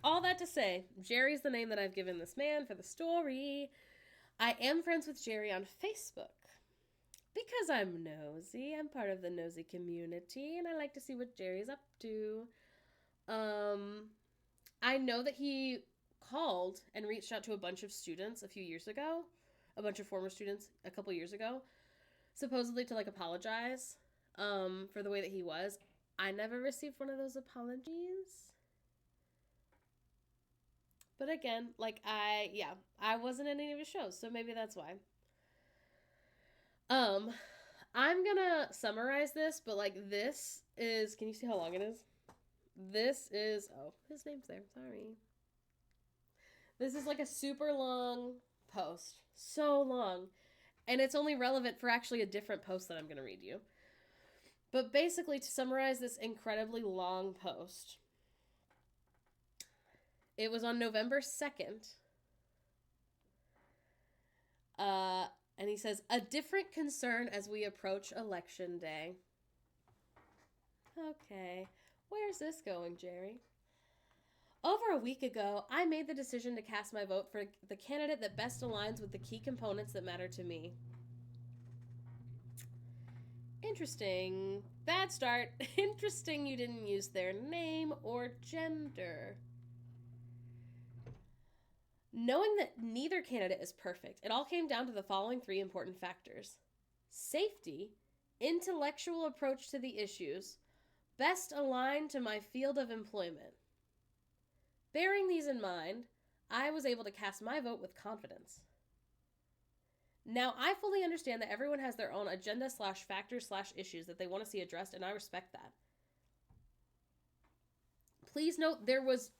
all that to say, Jerry's the name that I've given this man for the story. I am friends with Jerry on Facebook. Because I'm nosy. I'm part of the nosy community, and I like to see what Jerry's up to. I know that he called and reached out to a bunch of students a few years ago. A bunch of former students a couple years ago. Supposedly to, like, apologize for the way that he was. I never received one of those apologies. But again, like, I wasn't in any of his shows, so maybe that's why. I'm gonna summarize this, but, like, this is, can you see how long it is? This is, oh, his name's there, sorry. This is, like, a super long post. So long. And it's only relevant for actually a different post that I'm gonna read you. But basically, to summarize this incredibly long post, it was on November 2nd. And he says, a different concern as we approach election day. Okay, where's this going, Jerry? Over a week ago, I made the decision to cast my vote for the candidate that best aligns with the key components that matter to me. Interesting. Bad start. Interesting you didn't use their name or gender. Knowing that neither candidate is perfect, it all came down to the following three important factors. Safety, intellectual approach to the issues, best aligned to my field of employment. Bearing these in mind, I was able to cast my vote with confidence. Now, I fully understand that everyone has their own agenda / factors / issues that they want to see addressed, and I respect that. Please note there was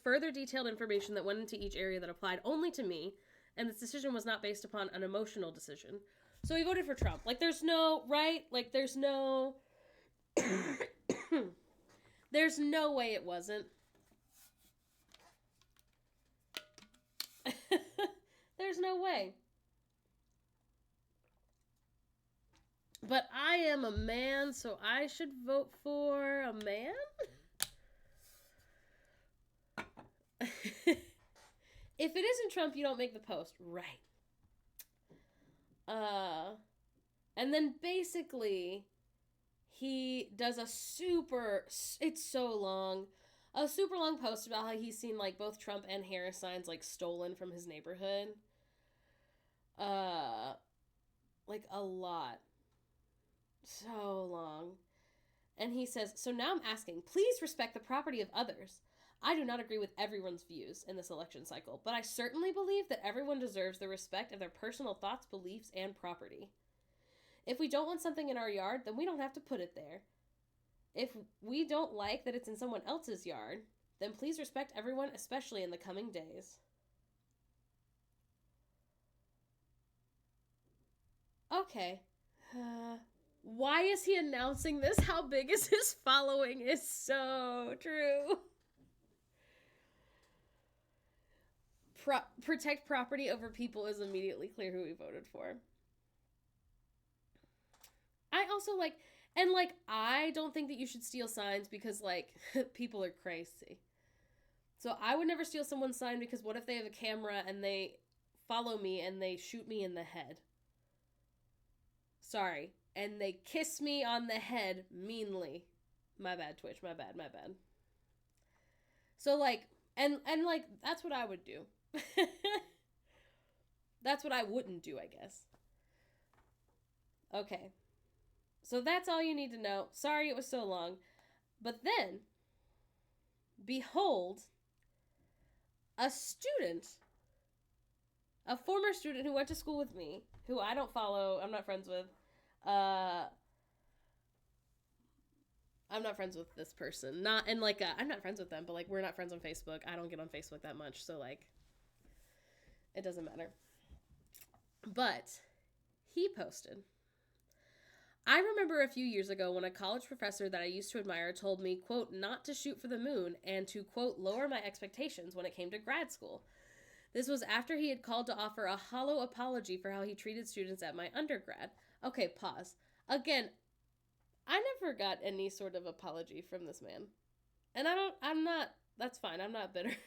further detailed information that went into each area that applied only to me, and this decision was not based upon an emotional decision. So he voted for Trump. Like, there's no, right? Like, there's no... There's no way it wasn't. There's no way. But I am a man, so I should vote for a man? If it isn't Trump, you don't make the post. Right. And then basically, he does a super long post about how he's seen, like, both Trump and Harris signs, like, stolen from his neighborhood. Like, a lot. So long. And he says, so now I'm asking, please respect the property of others. I do not agree with everyone's views in this election cycle, but I certainly believe that everyone deserves the respect of their personal thoughts, beliefs, and property. If we don't want something in our yard, then we don't have to put it there. If we don't like that it's in someone else's yard, then please respect everyone, especially in the coming days. Okay. Why is he announcing this? How big is his following? Is so true. Protect property over people is immediately clear who he voted for. I also I don't think that you should steal signs because, like, people are crazy. So I would never steal someone's sign because what if they have a camera and they follow me and they shoot me in the head? Sorry. And they kiss me on the head meanly. My bad, Twitch. My bad. So, like, and like, that's what I would do. That's what I wouldn't do, I guess. Okay. So that's all you need to know. Sorry it was so long. But then, behold, a student, a former student who went to school with me, who I don't follow, I'm not friends with, I'm not friends with this person. I'm not friends with them, but, like, we're not friends on Facebook. I don't get on Facebook that much, so, like, it doesn't matter. But he posted, I remember a few years ago when a college professor that I used to admire told me, quote, not to shoot for the moon and to, quote, lower my expectations when it came to grad school. This was after he had called to offer a hollow apology for how he treated students at my undergrad. Okay, pause. Again, I never got any sort of apology from this man. And that's fine, I'm not bitter.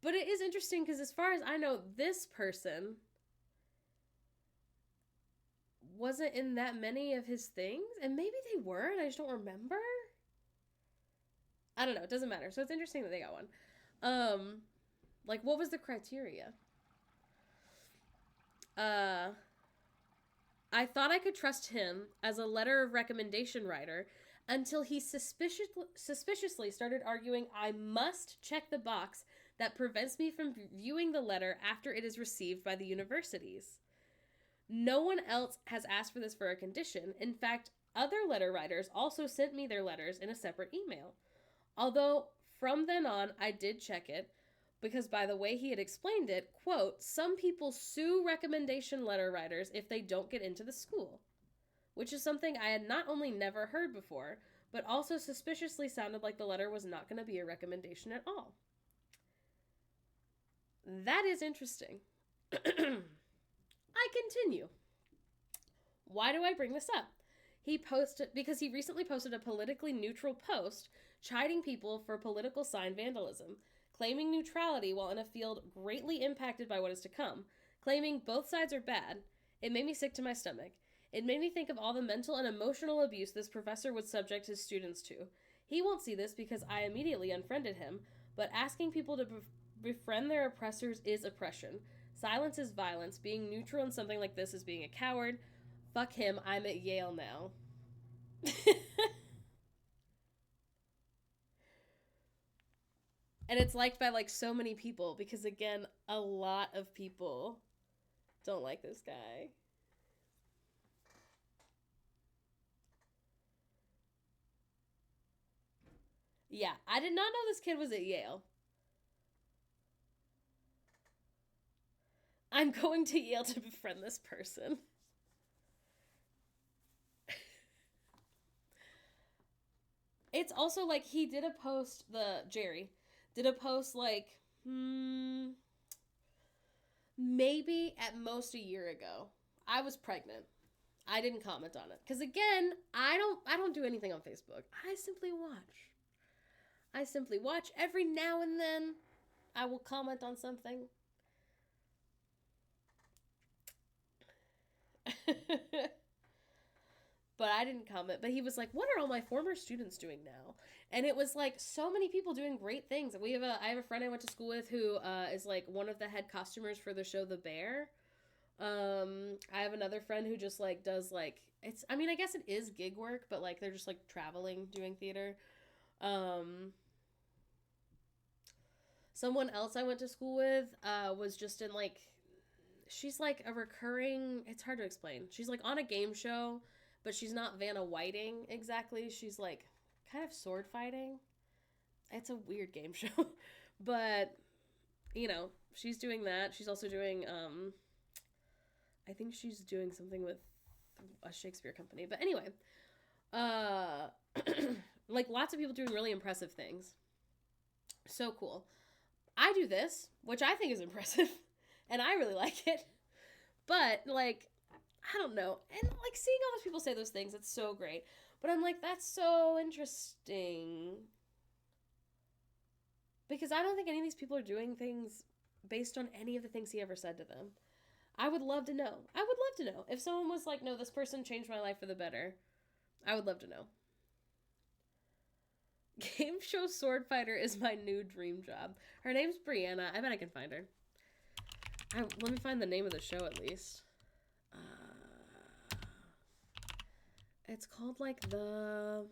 But it is interesting because as far as I know, this person wasn't in that many of his things. And maybe they were, and I just don't remember. I don't know, it doesn't matter. So it's interesting that they got one. Like, what was the criteria? I thought I could trust him as a letter of recommendation writer until he suspiciously started arguing I must check the box that prevents me from viewing the letter after it is received by the universities. No one else has asked for this for a condition. In fact, other letter writers also sent me their letters in a separate email. Although, from then on, I did check it, because by the way he had explained it, quote, some people sue recommendation letter writers if they don't get into the school, which is something I had not only never heard before, but also suspiciously sounded like the letter was not going to be a recommendation at all. That is interesting. I continue. Why do I bring this up? Because he recently posted a politically neutral post chiding people for political sign vandalism, claiming neutrality while in a field greatly impacted by what is to come, claiming both sides are bad. It made me sick to my stomach. It made me think of all the mental and emotional abuse this professor would subject his students to. He won't see this because I immediately unfriended him, but asking people to befriend their oppressors is oppression. Silence is violence. Being neutral in something like this is being a coward. Fuck him, I'm at Yale now. And it's liked by, like, so many people because, again, a lot of people don't like this guy. Yeah, I did not know this kid was at Yale. I'm going to Yale to befriend this person. It's also like he did a post, Jerry did a post like, maybe at most a year ago. I was pregnant. I didn't comment on it. Because again, I don't do anything on Facebook. I simply watch. Every now and then. I will comment on something. But I didn't comment. But he was like, what are all my former students doing now? And it was like so many people doing great things. I have a friend I went to school with who is like one of the head costumers for the show The Bear. I have another friend who just like does like, I guess it is gig work, but like they're just like traveling doing theater. Someone else I went to school with was just in like, she's like a recurring, it's hard to explain. She's like on a game show, but she's not Vanna Whiting exactly. She's like kind of sword fighting. It's a weird game show. But, she's doing that. She's also doing, I think she's doing something with a Shakespeare company. But anyway, like lots of people doing really impressive things. So cool. I do this, which I think is impressive, and I really like it. But, like, I don't know. And, like, seeing all those people say those things, it's so great. But I'm like, that's so interesting. Because I don't think any of these people are doing things based on any of the things he ever said to them. I would love to know. If someone was like, no, this person changed my life for the better, I would love to know. Game show sword fighter is my new dream job. Her name's Brianna. I bet I can find her. Let me find the name of the show at least. It's called like the...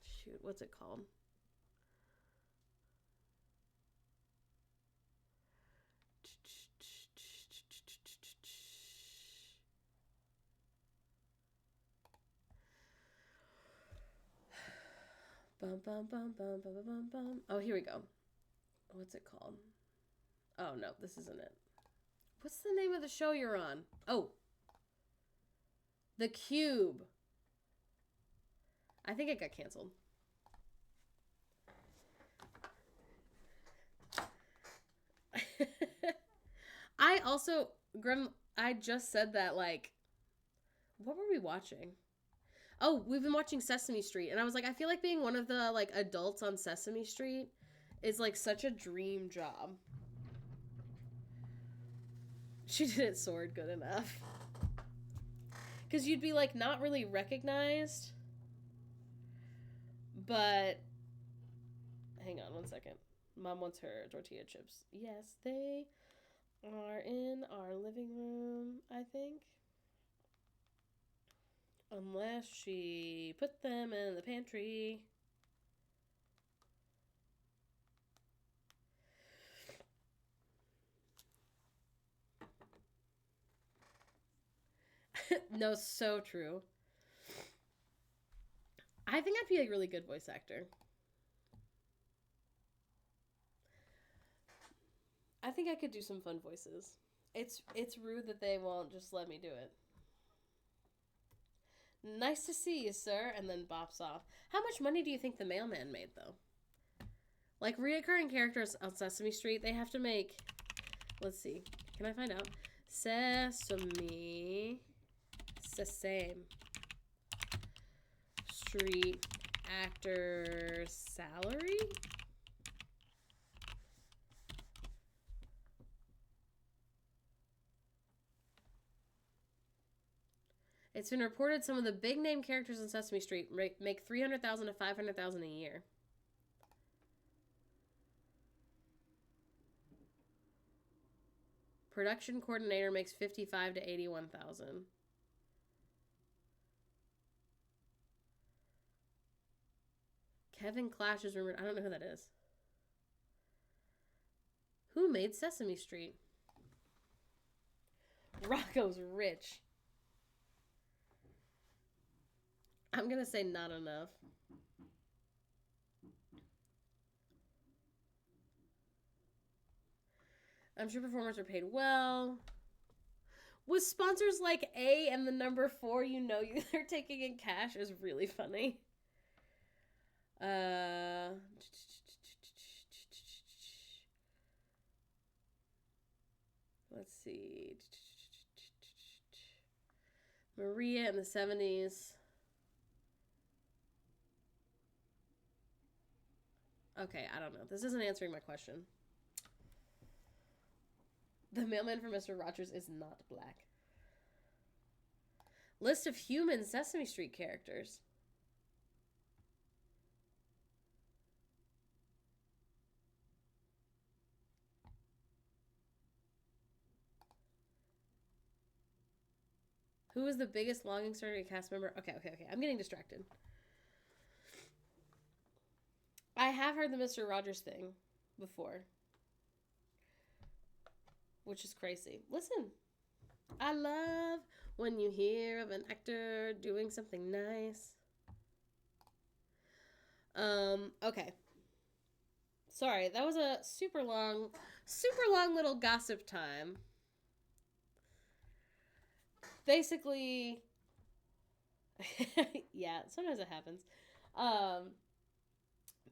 Shoot, what's it called? Bum, bum, bum, bum, bum, bum, bum. Oh, here we go. What's it called? Oh, no, this isn't it. What's the name of the show you're on? Oh. The Cube. I think it got canceled. I also, Grim, I just said that, like, what were we watching? Oh, we've been watching Sesame Street. And I was like, I feel like being one of the, like, adults on Sesame Street is, like, such a dream job. She didn't sword good enough. Because you'd be, like, not really recognized. But, hang on one second. Mom wants her tortilla chips. Yes, they are in our living room, I think. Unless she put them in the pantry. No, so true. I think I'd be a really good voice actor. I think I could do some fun voices. It's rude that they won't just let me do it. Nice to see you, sir, and then bops off. How much money do you think the mailman made, though? Like, reoccurring characters on Sesame Street, they have to make... Let's see. Can I find out? Sesame Street actor salary? It's been reported some of the big name characters on Sesame Street make $300,000 to $500,000 a year. Production coordinator makes $55,000 to $81,000. Kevin Clash is rumored. I don't know who that is. Who made Sesame Street? Rocco's rich. I'm going to say not enough. I'm sure performers are paid well. With sponsors like A and the number 4, you know they're taking in cash is really funny. Let's see. Maria in the 70s. Okay, I don't know. This isn't answering my question. The mailman for Mr. Rogers is not black. List of human Sesame Street characters. Who is the biggest longing story cast member? Okay. I'm getting distracted. I have heard the Mr. Rogers thing before, which is crazy. Listen, I love when you hear of an actor doing something nice. Okay. Sorry, that was a super long little gossip time. Basically, yeah, sometimes it happens.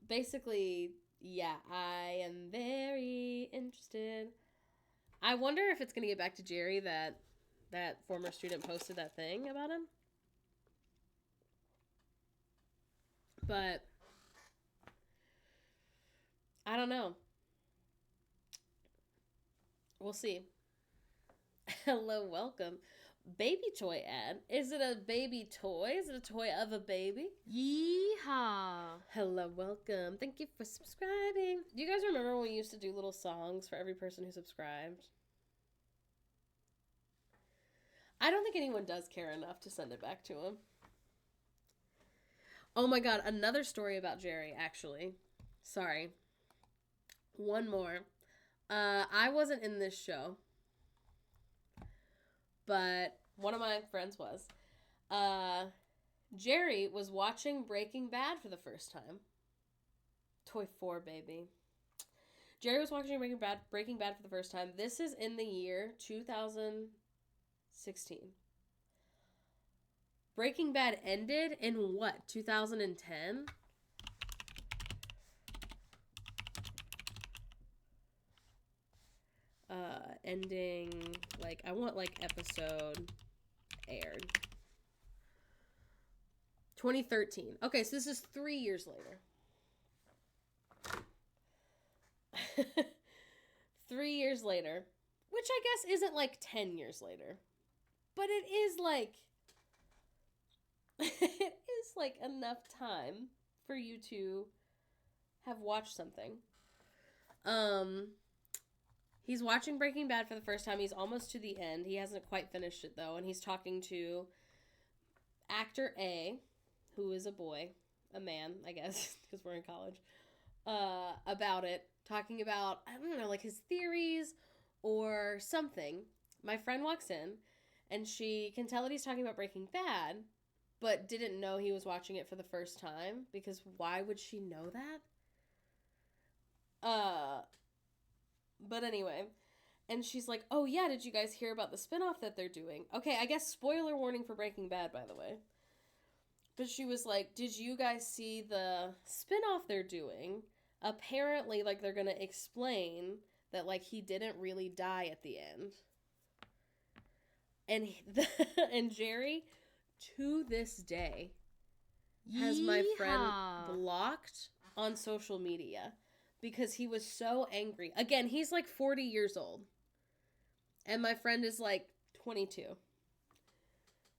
Basically, yeah, I am very interested. I wonder if it's gonna get back to Jerry that former student posted that thing about him. But I don't know. We'll see. Hello, welcome. Baby toy ad. Is it a baby toy? Is it a toy of a baby? Yeehaw. Hello, welcome. Thank you for subscribing. Do you guys remember when we used to do little songs for every person who subscribed? I don't think anyone does care enough to send it back to him. Oh my god, another story about Jerry, actually. Sorry. One more. I wasn't in this show, but one of my friends was. Jerry was watching Breaking Bad for the first time. Toy 4, baby. Jerry was watching Breaking Bad for the first time. This is in the year 2016. Breaking Bad ended in what? 2010? Ending, like, I want, like, episode aired. 2013. Okay, so this is 3 years later. 3 years later. Which I guess isn't, like, 10 years later. But it is, like... it is, like, enough time for you to have watched something. He's watching Breaking Bad for the first time. He's almost to the end. He hasn't quite finished it, though. And he's talking to actor A, who is a boy, a man, I guess, because we're in college, about it. Talking about, I don't know, like his theories or something. My friend walks in, and she can tell that he's talking about Breaking Bad, but didn't know he was watching it for the first time, because why would she know that? But anyway, and she's like, oh yeah, did you guys hear about the spinoff that they're doing? Okay, I guess spoiler warning for Breaking Bad, by the way. But she was like, did you guys see the spinoff they're doing? Apparently, like, they're gonna explain that, like, he didn't really die at the end. And and Jerry, to this day, has my friend blocked on social media. Because he was so angry. Again, he's like 40 years old. And my friend is like 22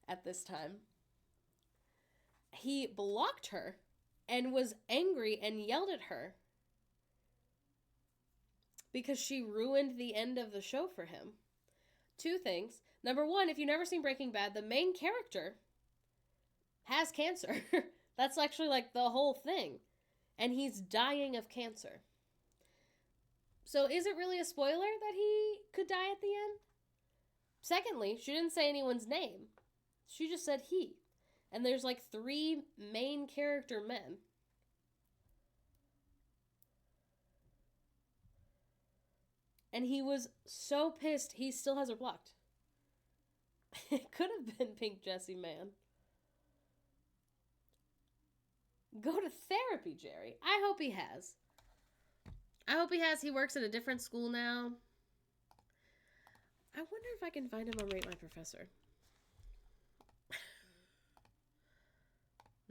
at this time. He blocked her and was angry and yelled at her. Because she ruined the end of the show for him. Two things. Number one, if you've never seen Breaking Bad, the main character has cancer. That's actually like the whole thing. And he's dying of cancer. So is it really a spoiler that he could die at the end? Secondly, she didn't say anyone's name. She just said he. And there's like 3 main character men. And he was so pissed, he still has her blocked. It could have been Pink Jessie, man. Go to therapy, Jerry. I hope he has. I hope he has. He works at a different school now. I wonder if I can find him on Rate My Professor.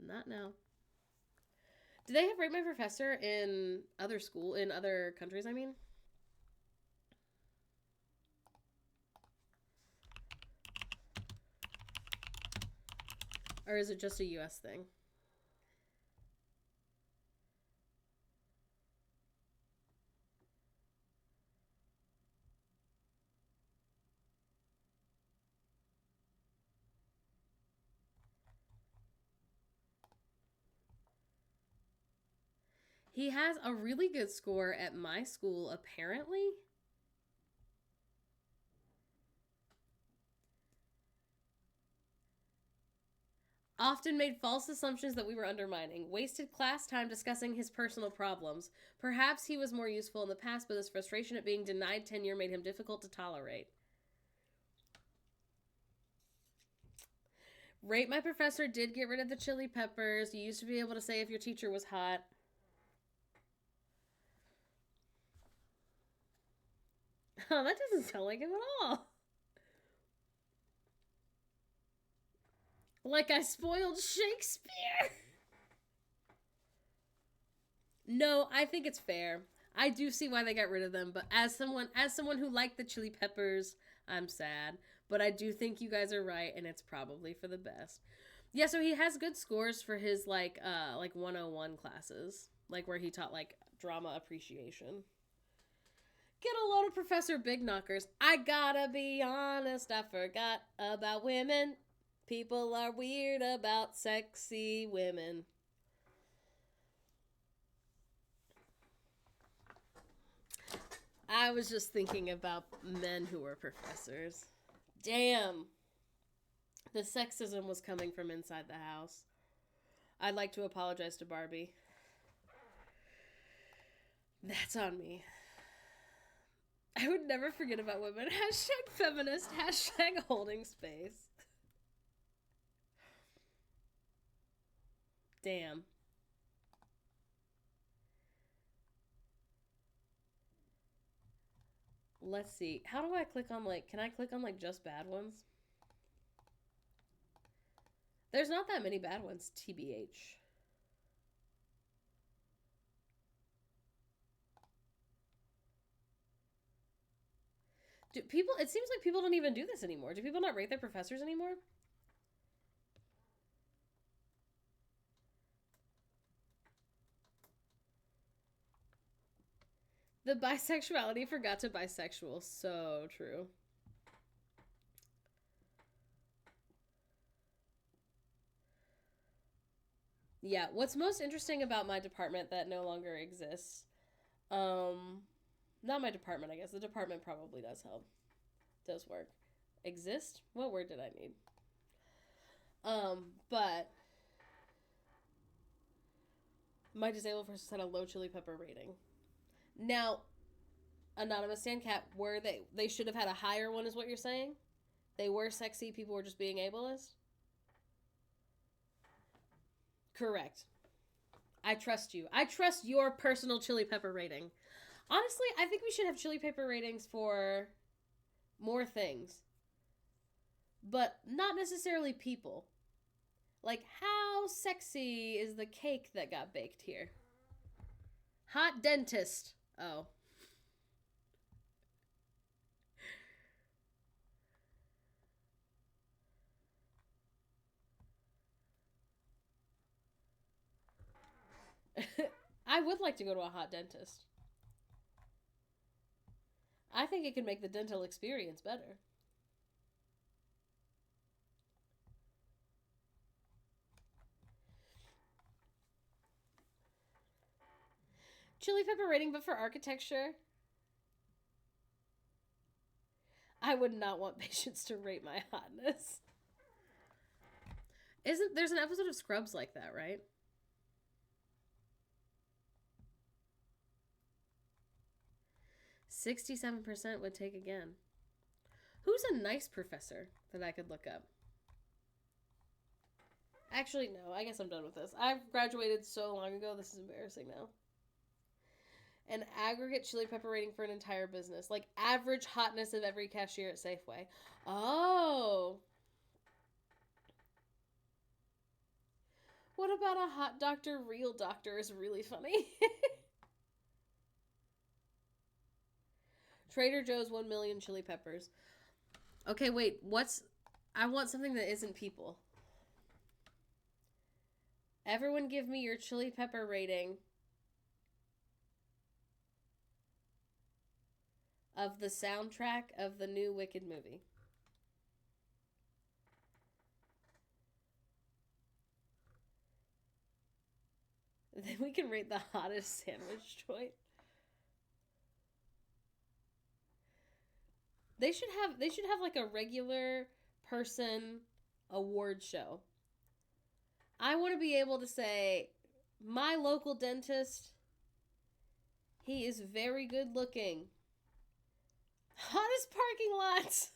Not now. Do they have Rate My Professor in other countries, I mean? Or is it just a US thing? He has a really good score at my school, apparently. Often made false assumptions that we were undermining. Wasted class time discussing his personal problems. Perhaps he was more useful in the past, but his frustration at being denied tenure made him difficult to tolerate. Rate My Professor did get rid of the chili peppers. You used to be able to say if your teacher was hot. Oh, that doesn't sound like him at all. Like I spoiled Shakespeare. No, I think it's fair. I do see why they got rid of them, but as someone who liked the chili peppers, I'm sad. But I do think you guys are right, and it's probably for the best. Yeah, so he has good scores for his like 101 classes, like where he taught like drama appreciation. Get a load of Professor Big Knockers. I gotta be honest, I forgot about women. People are weird about sexy women. I was just thinking about men who were professors. Damn. The sexism was coming from inside the house. I'd like to apologize to Barbie. That's on me. I would never forget about women. Hashtag feminist. Hashtag holding space. Damn. Let's see. How do I click on can I click on just bad ones? There's not that many bad ones, TBH. It seems like people don't even do this anymore. Do people not rate their professors anymore? The bisexuality forgot to bisexual. So true. Yeah, what's most interesting about my department that no longer exists, not my department, I guess. The department probably does help. Does work. Exist? What word did I need? But my disabled person had a low chili pepper rating. Now, Anonymous Sandcat, they should have had a higher one is what you're saying? They were sexy, people were just being ableist? Correct. I trust you. I trust your personal chili pepper rating. Honestly, I think we should have chili pepper ratings for more things. But not necessarily people. Like, how sexy is the cake that got baked here? Hot dentist. Oh. I would like to go to a hot dentist. I think it could make the dental experience better. Chili pepper rating, but for architecture. I would not want patients to rate my hotness. There's an episode of Scrubs like that, right? %67% would take again. Who's a nice professor that I could look up? Actually, no. I guess I'm done with this. I've graduated so long ago. This is embarrassing now. An aggregate chili pepper rating for an entire business. Like average hotness of every cashier at Safeway. Oh. What about a hot doctor, real doctor is really funny. Trader Joe's 1 million chili peppers. Okay, wait. I want something that isn't people. Everyone give me your chili pepper rating of the soundtrack of the new Wicked movie. Then we can rate the hottest sandwich joint. They should have like a regular person award show. I want to be able to say, my local dentist, he is very good looking. Hottest parking lots.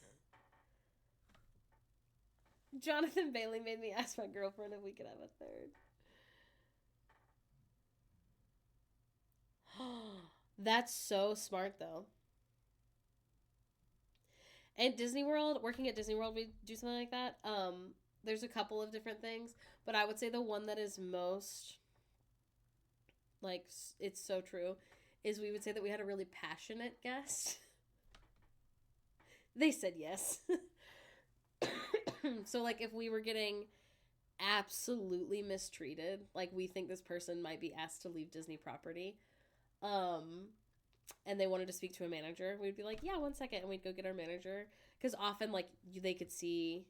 Jonathan Bailey made me ask my girlfriend if we could have a third. That's so smart, though. And Disney World, working at Disney World, we do something like that. There's a couple of different things, but I would say the one that is most, like, it's so true, is we would say that we had a really passionate guest. They said yes. So, like, if we were getting absolutely mistreated, like, we think this person might be asked to leave Disney property, and they wanted to speak to a manager, we'd be like, yeah, 1 second, and we'd go get our manager, because often, like, they could see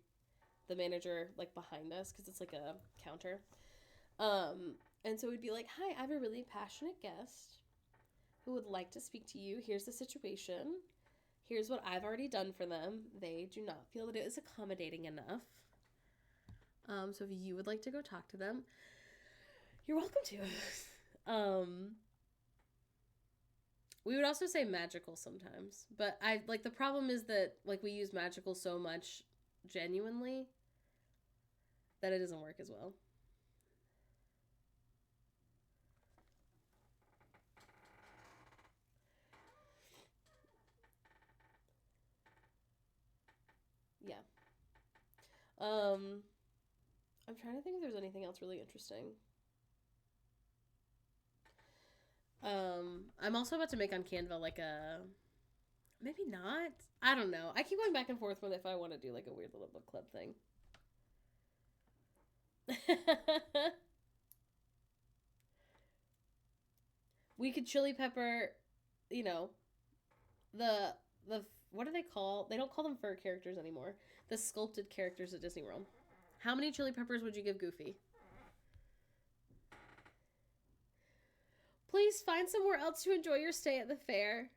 the manager, like, behind us, because it's, like, a counter, and so we'd be like, hi, I have a really passionate guest who would like to speak to you. Here's the situation. Here's what I've already done for them. They do not feel that it is accommodating enough. So if you would like to go talk to them, you're welcome to. We would also say magical sometimes, but the problem is that, like, we use magical so much genuinely that it doesn't work as well. Yeah. I'm trying to think if there's anything else really interesting. I'm also about to make on Canva like a, maybe not. I don't know. I keep going back and forth with if I want to do like a weird little book club thing. We could chili pepper, you know, the what do they call? They don't call them fur characters anymore. The sculpted characters at Disney World. How many chili peppers would you give Goofy? Please find somewhere else to enjoy your stay at the fair.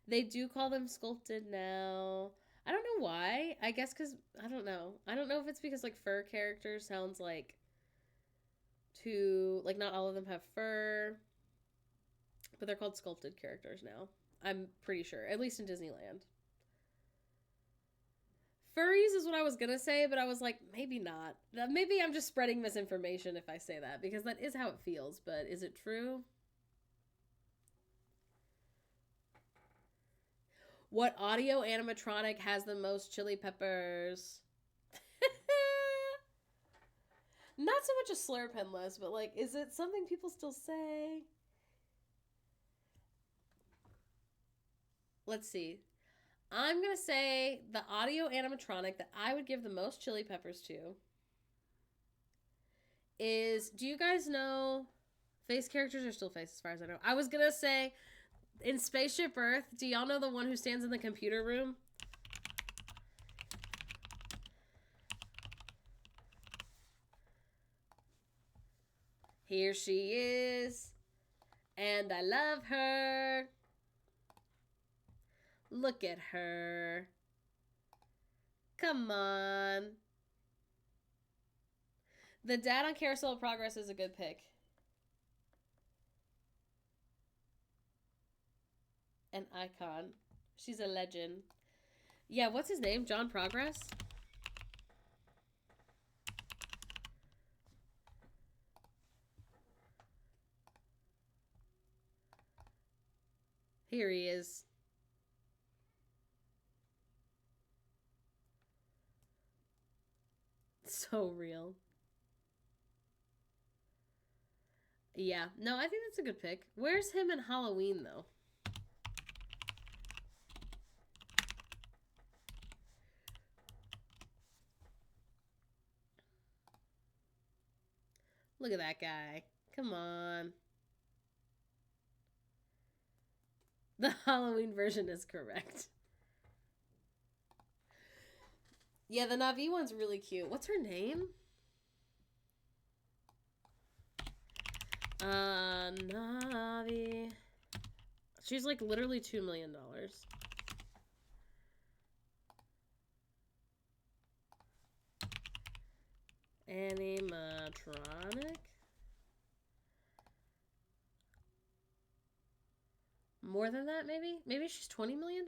They do call them sculpted now. I don't know why. I guess because, I don't know. I don't know if it's because, like, fur characters sounds like too, like, not all of them have fur. But they're called sculpted characters now. I'm pretty sure. At least in Disneyland. Furries is what I was going to say, but I was like, maybe not. Maybe I'm just spreading misinformation if I say that, because that is how it feels, but is it true? What audio animatronic has the most chili peppers? Not so much a slur, Penless, but, like, is it something people still say? Let's see. I'm going to say the audio animatronic that I would give the most chili peppers to is, do you guys know, face characters are still face as far as I know. I was going to say, in Spaceship Earth, do y'all know the one who stands in the computer room? Here she is, and I love her. Look at her. Come on. The dad on Carousel of Progress is a good pick. An icon. She's a legend. Yeah, what's his name? John Progress? Here he is. So real. Yeah. No, I think that's a good pick. Where's him in Halloween, though? Look at that guy. Come on. The Halloween version is correct. Yeah, the Na'vi one's really cute. What's her name? Na'vi. She's like literally $2 million. Animatronic? More than that, maybe? Maybe she's $20 million?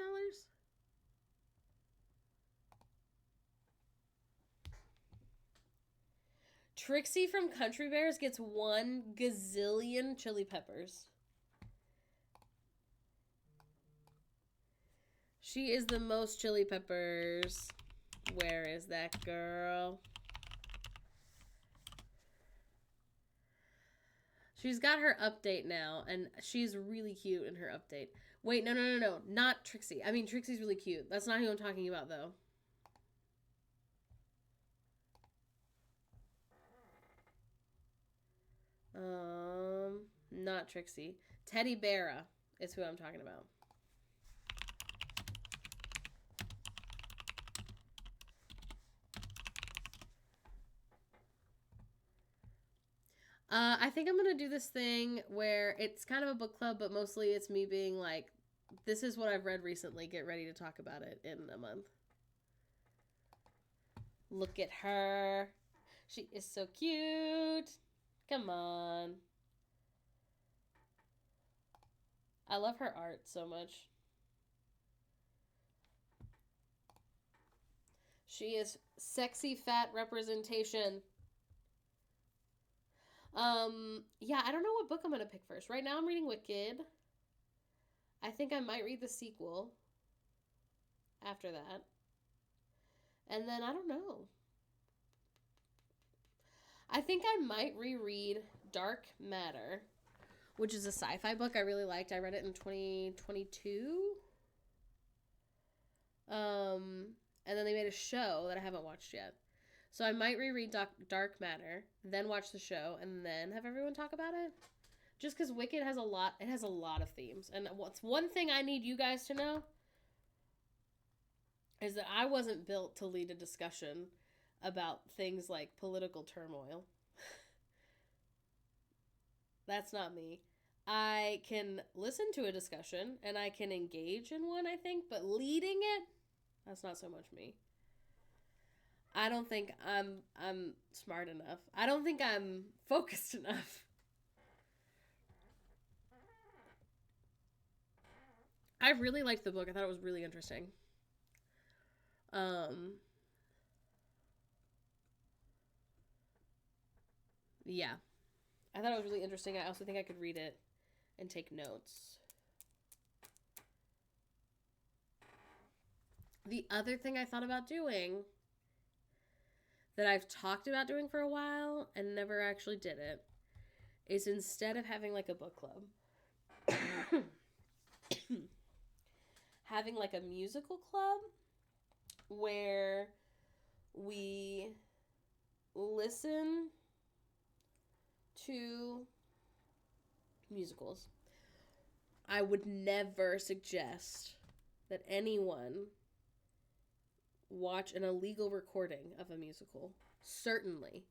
Trixie from Country Bears gets 1 gazillion chili peppers. She is the most chili peppers. Where is that girl? She's got her update now, and she's really cute in her update. Wait, no. Not Trixie. I mean, Trixie's really cute. That's not who I'm talking about, though. Not Trixie. Teddy Beara is who I'm talking about. I think I'm going to do this thing where it's kind of a book club, but mostly it's me being like, this is what I've read recently. Get ready to talk about it in a month. Look at her. She is so cute. Come on. I love her art so much. She is sexy fat representation. Yeah, I don't know what book I'm gonna pick first. Right now I'm reading Wicked. I think I might read the sequel after that. And then I don't know. I think I might reread Dark Matter, which is a sci-fi book I really liked. I read it in 2022. And then they made a show that I haven't watched yet. So I might reread Dark Matter, then watch the show, and then have everyone talk about it. Just because Wicked has a lot of themes. And what's one thing I need you guys to know is that I wasn't built to lead a discussion about things like political turmoil. That's not me. I can listen to a discussion and I can engage in one, I think, but leading it, that's not so much me. I don't think I'm smart enough. I don't think I'm focused enough. I really liked the book. I thought it was really interesting. Yeah. I thought it was really interesting. I also think I could read it and take notes. The other thing I thought about doing that I've talked about doing for a while and never actually did it is instead of having like a book club, having like a musical club where we listen to musicals. I would never suggest that anyone watch an illegal recording of a musical. Certainly.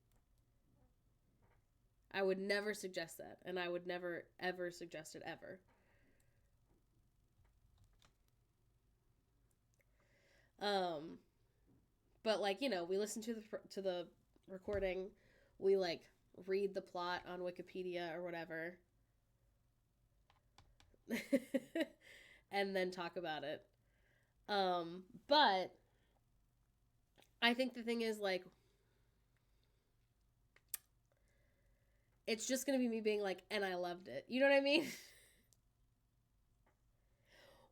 I would never suggest that, and I would never, ever suggest it ever. But like, you know, we listen to the recording, we like read the plot on Wikipedia or whatever, and then talk about it. But I think the thing is, like, it's just gonna be me being like, and I loved it. You know what I mean?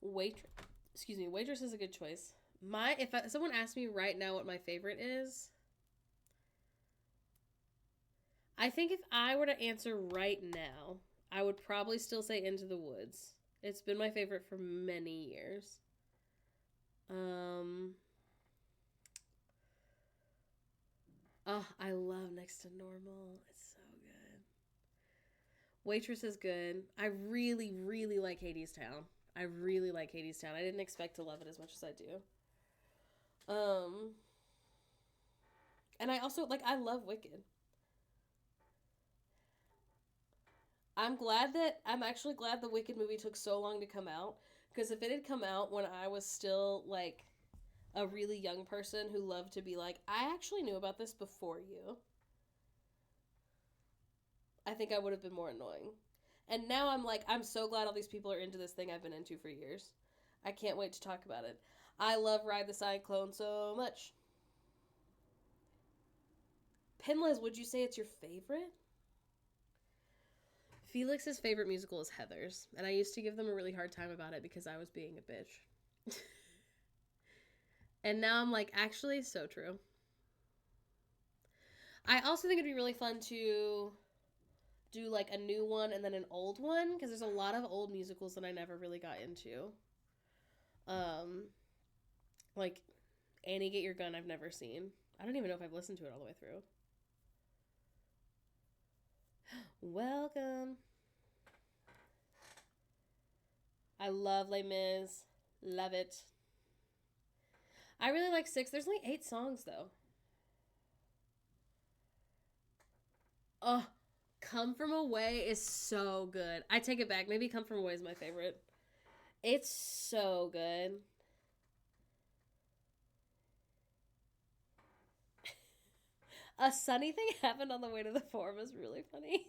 Waitress is a good choice. If someone asked me right now what my favorite is, I think if I were to answer right now, I would probably still say Into the Woods. It's been my favorite for many years. Oh, I love Next to Normal. It's so good. Waitress is good. I really, really like Hadestown. I really like Hadestown. I didn't expect to love it as much as I do. And I also, I love Wicked. I'm actually glad the Wicked movie took so long to come out. Because if it had come out when I was still, a really young person who loved to be I actually knew about this before you, I think I would have been more annoying. And now I'm so glad all these people are into this thing I've been into for years. I can't wait to talk about it. I love Ride the Cyclone so much. Pinless, would you say it's your favorite? Felix's favorite musical is Heathers, and I used to give them a really hard time about it because I was being a bitch. And now I'm actually, so true. I also think it'd be really fun to do a new one and then an old one, because there's a lot of old musicals that I never really got into. Annie, Get Your Gun, I've never seen. I don't even know if I've listened to it all the way through. Welcome. I love Les Mis. Love it. I really like 6. There's only 8 songs, though. Oh, Come From Away is so good. I take it back. Maybe Come From Away is my favorite. It's so good. A sunny thing happened on the way to the forum is really funny.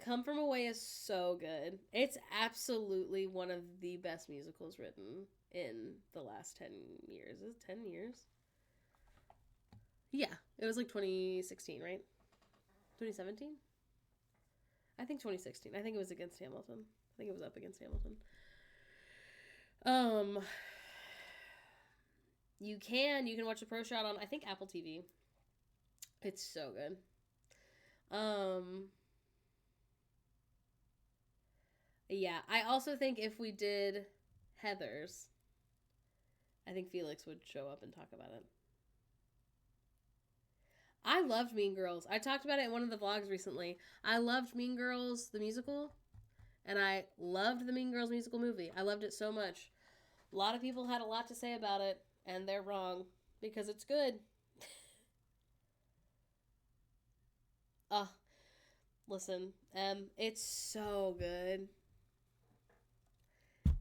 Come From Away is so good. It's absolutely one of the best musicals written in the last 10 years. Is it 10 years? Yeah, it was 2016, right? 2017? I think 2016. I think it was against Hamilton. I think it was up against Hamilton. You can watch the pro shot on, I think, Apple TV. It's so good. Yeah, I also think if we did Heathers, I think Felix would show up and talk about it. I loved Mean Girls. I talked about it in one of the vlogs recently. I loved Mean Girls, the musical, and I loved the Mean Girls musical movie. I loved it so much. A lot of people had a lot to say about it, and they're wrong, because it's good. Listen, it's so good.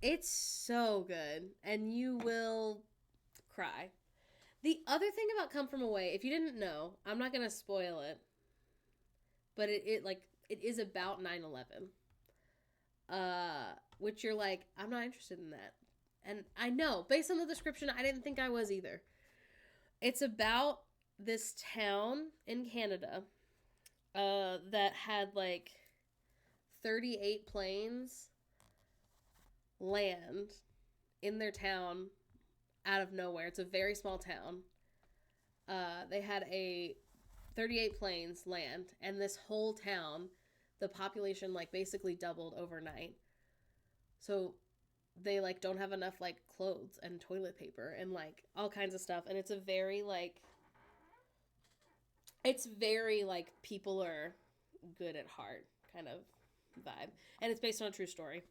It's so good, and you will cry. The other thing about Come From Away, if you didn't know, I'm not going to spoil it, but it is about 9/11. Which you're I'm not interested in that. And I know, based on the description, I didn't think I was either. It's about this town in Canada that had 38 planes land in their town out of nowhere. It's a very small town. They had 38 planes land, and this whole town, the population basically doubled overnight. So they don't have enough clothes and toilet paper and all kinds of stuff, and it's a very it's very people are good at heart kind of vibe, and it's based on a true story.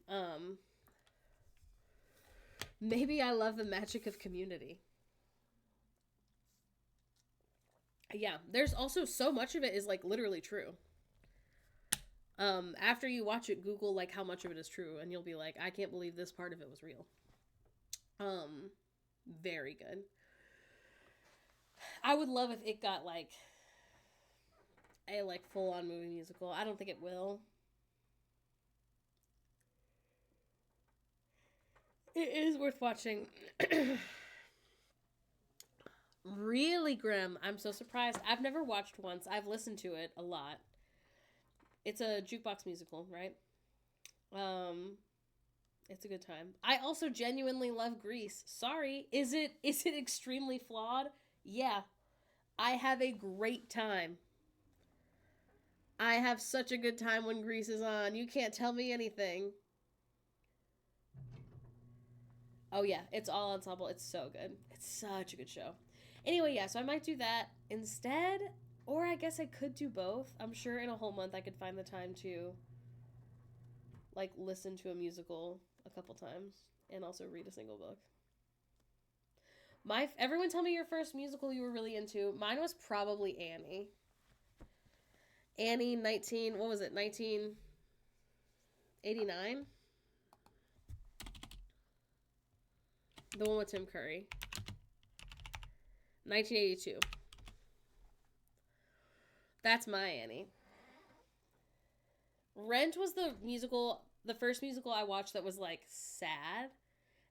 Maybe I love the magic of Community. Yeah, there's also so much of it is literally true. After you watch it, Google how much of it is true, and you'll be I can't believe this part of it was real. Very good. I would love if it got a full-on movie musical. I don't think it will. It is worth watching. Really grim. I'm so surprised. I've never watched once. I've listened to it a lot. It's a jukebox musical, right? It's a good time. I also genuinely love Grease. Sorry, is it extremely flawed? Yeah. I have a great time. I have such a good time when Grease is on. You can't tell me anything. Oh yeah, it's all ensemble. It's so good. It's such a good show. Anyway, yeah, so I might do that instead, or I guess I could do both. I'm sure in a whole month I could find the time to like listen to a musical a couple times and also read a single book. Everyone tell me your first musical you were really into. Mine was probably Annie. Annie 1989? The one with Tim Curry. 1982. That's my Annie. Rent was the first musical I watched that was like sad.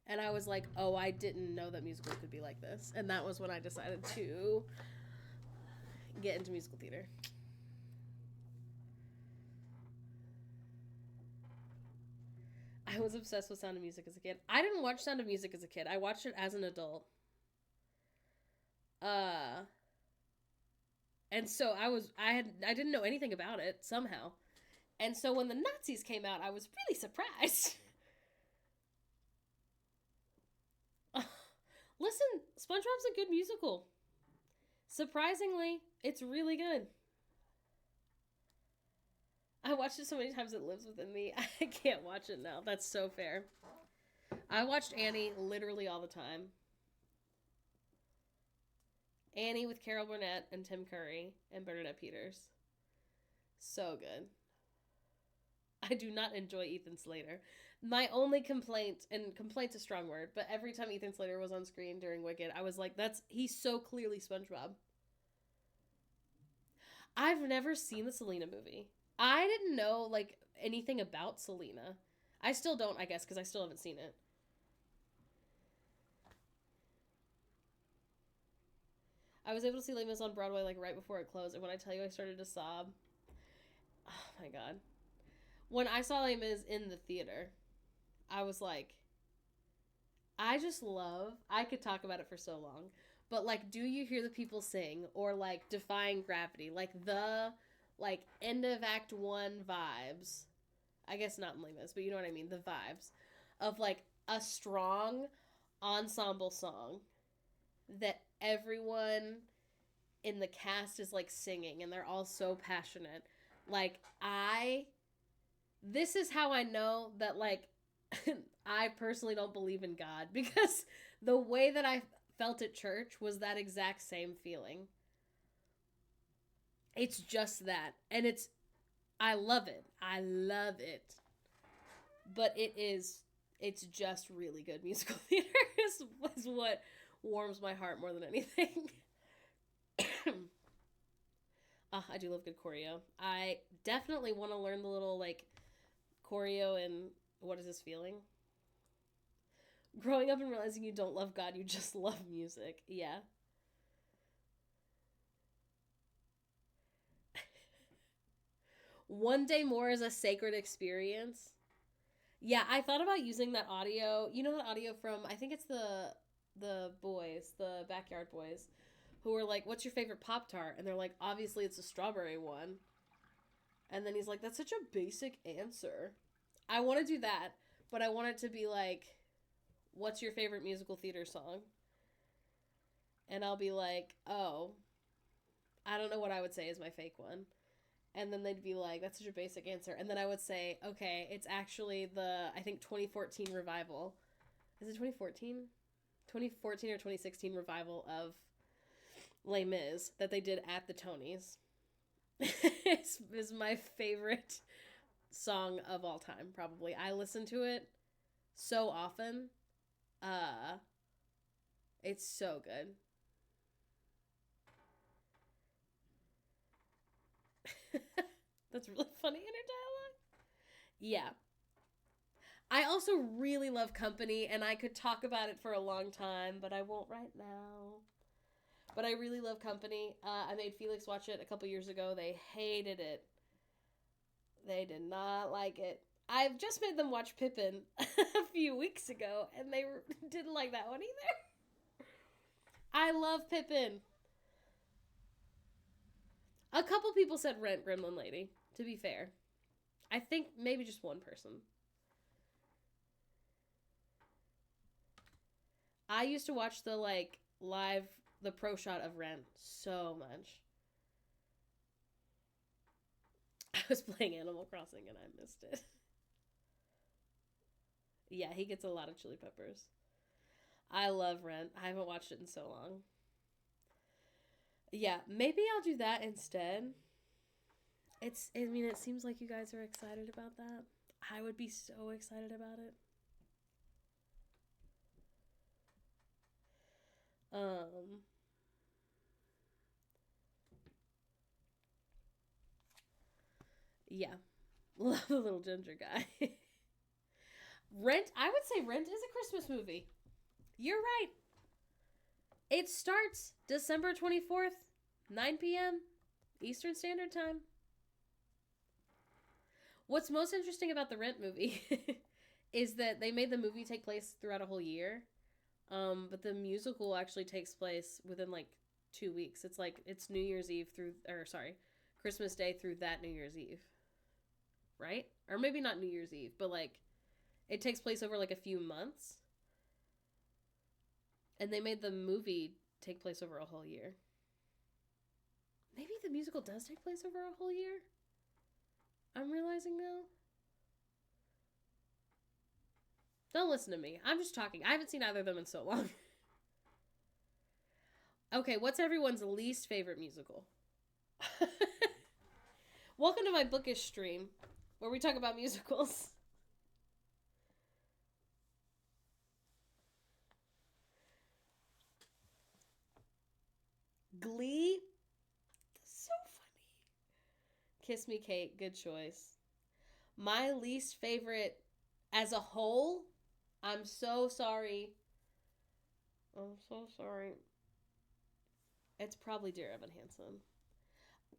And I was like, oh, I didn't know that musicals could be like this. And that was when I decided to get into musical theater. I was obsessed with Sound of Music as a kid. I didn't watch Sound of Music as a kid. I watched it as an adult. And so I didn't know anything about it somehow. And so when the Nazis came out, I was really surprised. Listen, SpongeBob's a good musical. Surprisingly, it's really good. I watched it so many times it lives within me. I can't watch it now. That's so fair. I watched Annie literally all the time. Annie with Carol Burnett and Tim Curry and Bernadette Peters. So good. I do not enjoy Ethan Slater. My only complaint, and complaint's a strong word, but every time Ethan Slater was on screen during Wicked, I was like, he's so clearly SpongeBob. I've never seen the Selena movie. I didn't know, like, anything about Selena. I still don't, I guess, because I still haven't seen it. I was able to see Les Mis on Broadway, like, right before it closed, and when I tell you I started to sob, oh my god. When I saw Les Mis in the theater, I was like, I could talk about it for so long, but, like, Do You Hear the People Sing, or, like, Defying Gravity, like, end of Act 1 vibes, I guess not in Les Mis, but you know what I mean, the vibes, of, like, a strong ensemble song that everyone in the cast is, like, singing, and they're all so passionate. Like, this is how I know that, like, I personally don't believe in God, because the way that I felt at church was that exact same feeling. It's just that. And I love it. I love it. But it's just really good musical theater is what warms my heart more than anything. I do love good choreo. I definitely want to learn the little, like, choreo in What Is This Feeling? Growing up and realizing you don't love God, you just love music. Yeah. One Day More is a sacred experience. Yeah, I thought about using that audio. You know that audio from, I think it's the boys, the Backyard Boys, who were like, what's your favorite Pop-Tart? And they're like, obviously it's a strawberry one. And then he's like, that's such a basic answer. I want to do that, but I want it to be like, what's your favorite musical theater song? And I'll be like, oh, I don't know what I would say is my fake one. And then they'd be like, that's such a basic answer. And then I would say, okay, it's actually I think 2014 revival. Is it 2014? 2014 or 2016 revival of Les Mis that they did at the Tonys. is my favorite song of all time, probably. I listen to it so often. It's so good. That's really funny in her dialogue. Yeah. I also really love Company, and I could talk about it for a long time, but I won't right now. But I really love Company. I made Felix watch it a couple years ago. They hated it. They did not like it. I've just made them watch Pippin a few weeks ago, and they didn't like that one either. I love Pippin. A couple people said Rent, Gremlin Lady, to be fair. I think maybe just one person. I used to watch the, like, the pro shot of Rent so much. I was playing Animal Crossing and I missed it. Yeah, he gets a lot of chili peppers. I love Rent. I haven't watched it in so long. Yeah, maybe I'll do that instead. It seems like you guys are excited about that. I would be so excited about it. Yeah. Love the little ginger guy. Rent, I would say Rent is a Christmas movie. You're right. It starts December 24th, 9 p.m. Eastern Standard Time. What's most interesting about the Rent movie is that they made the movie take place throughout a whole year. But the musical actually takes place within like 2 weeks. It's New Year's Eve Christmas Day through that New Year's Eve. Right? Or maybe not New Year's Eve, but like it takes place over like a few months. And they made the movie take place over a whole year. Maybe the musical does take place over a whole year? I'm realizing now. Don't listen to me. I'm just talking. I haven't seen either of them in so long. Okay, what's everyone's least favorite musical? Welcome to my bookish stream, where we talk about musicals. Glee? So funny. Kiss Me, Kate. Good choice. My least favorite as a whole, I'm so sorry. I'm so sorry. It's probably Dear Evan Hansen.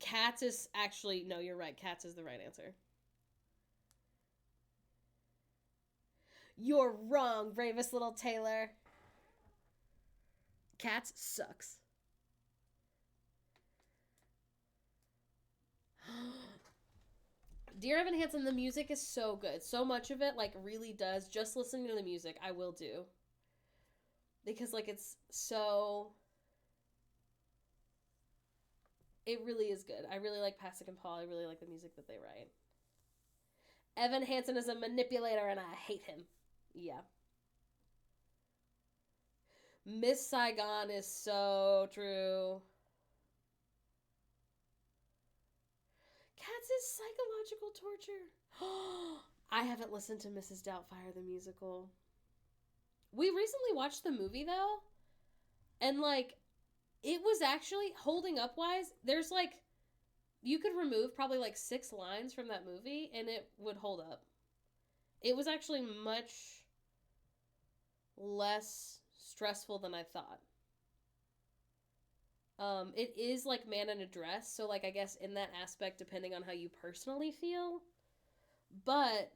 Cats is actually... No, you're right. Cats is the right answer. You're wrong, bravest little Taylor. Cats sucks. Dear Evan Hansen, the music is so good. So much of it, like, really does. Just listening to the music, I will do. Because, like, it's so... It really is good. I really like Pasek and Paul. I really like the music that they write. Evan Hansen is a manipulator, and I hate him. Yeah. Miss Saigon is so true. Cats is psychological torture. I haven't listened to Mrs. Doubtfire the musical. We recently watched the movie, though. And, like, it was actually, holding up wise, there's, like, you could remove probably, like, 6 lines from that movie, and it would hold up. It was actually much less stressful than I thought. It is, like, Man in a Dress, so, like, I guess in that aspect, depending on how you personally feel. But,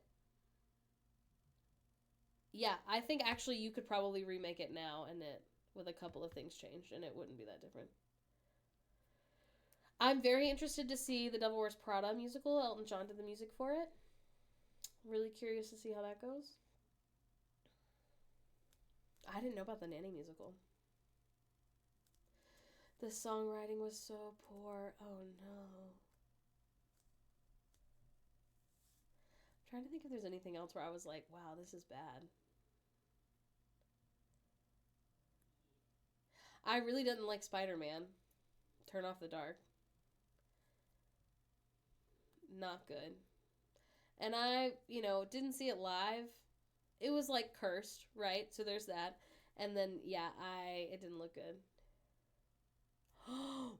yeah, I think actually you could probably remake it now, and it, with a couple of things changed, and it wouldn't be that different. I'm very interested to see the Devil Wears Prada musical. Elton John did the music for it. Really curious to see how that goes. I didn't know about the Nanny musical. The songwriting was so poor. Oh no. I'm trying to think if there's anything else where I was like, wow, this is bad. I really didn't like Spider-Man. Turn Off the Dark. Not good. And I, didn't see it live. It was, like, cursed, right? So there's that. And then, yeah, it didn't look good.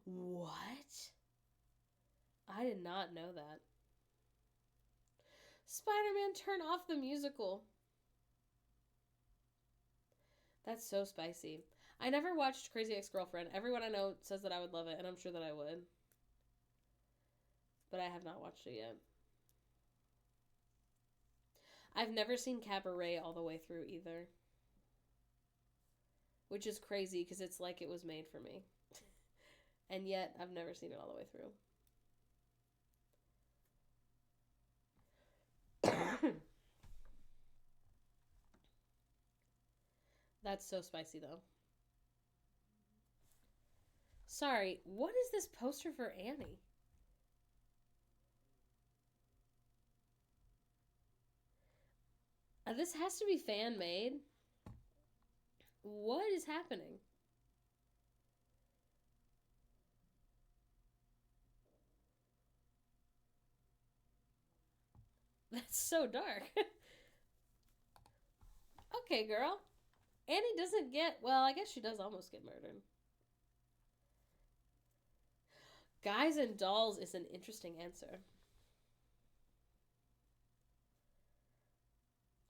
What? I did not know that. Spider-Man Turn Off the Musical. That's so spicy. I never watched Crazy Ex-Girlfriend. Everyone I know says that I would love it, and I'm sure that I would. But I have not watched it yet. I've never seen Cabaret all the way through either. Which is crazy because it's like it was made for me. And yet, I've never seen it all the way through. That's so spicy, though. Sorry, what is this poster for Annie? This has to be fan-made. What is happening? That's so dark. Okay, girl. Annie doesn't get... Well, I guess she does almost get murdered. Guys and Dolls is an interesting answer.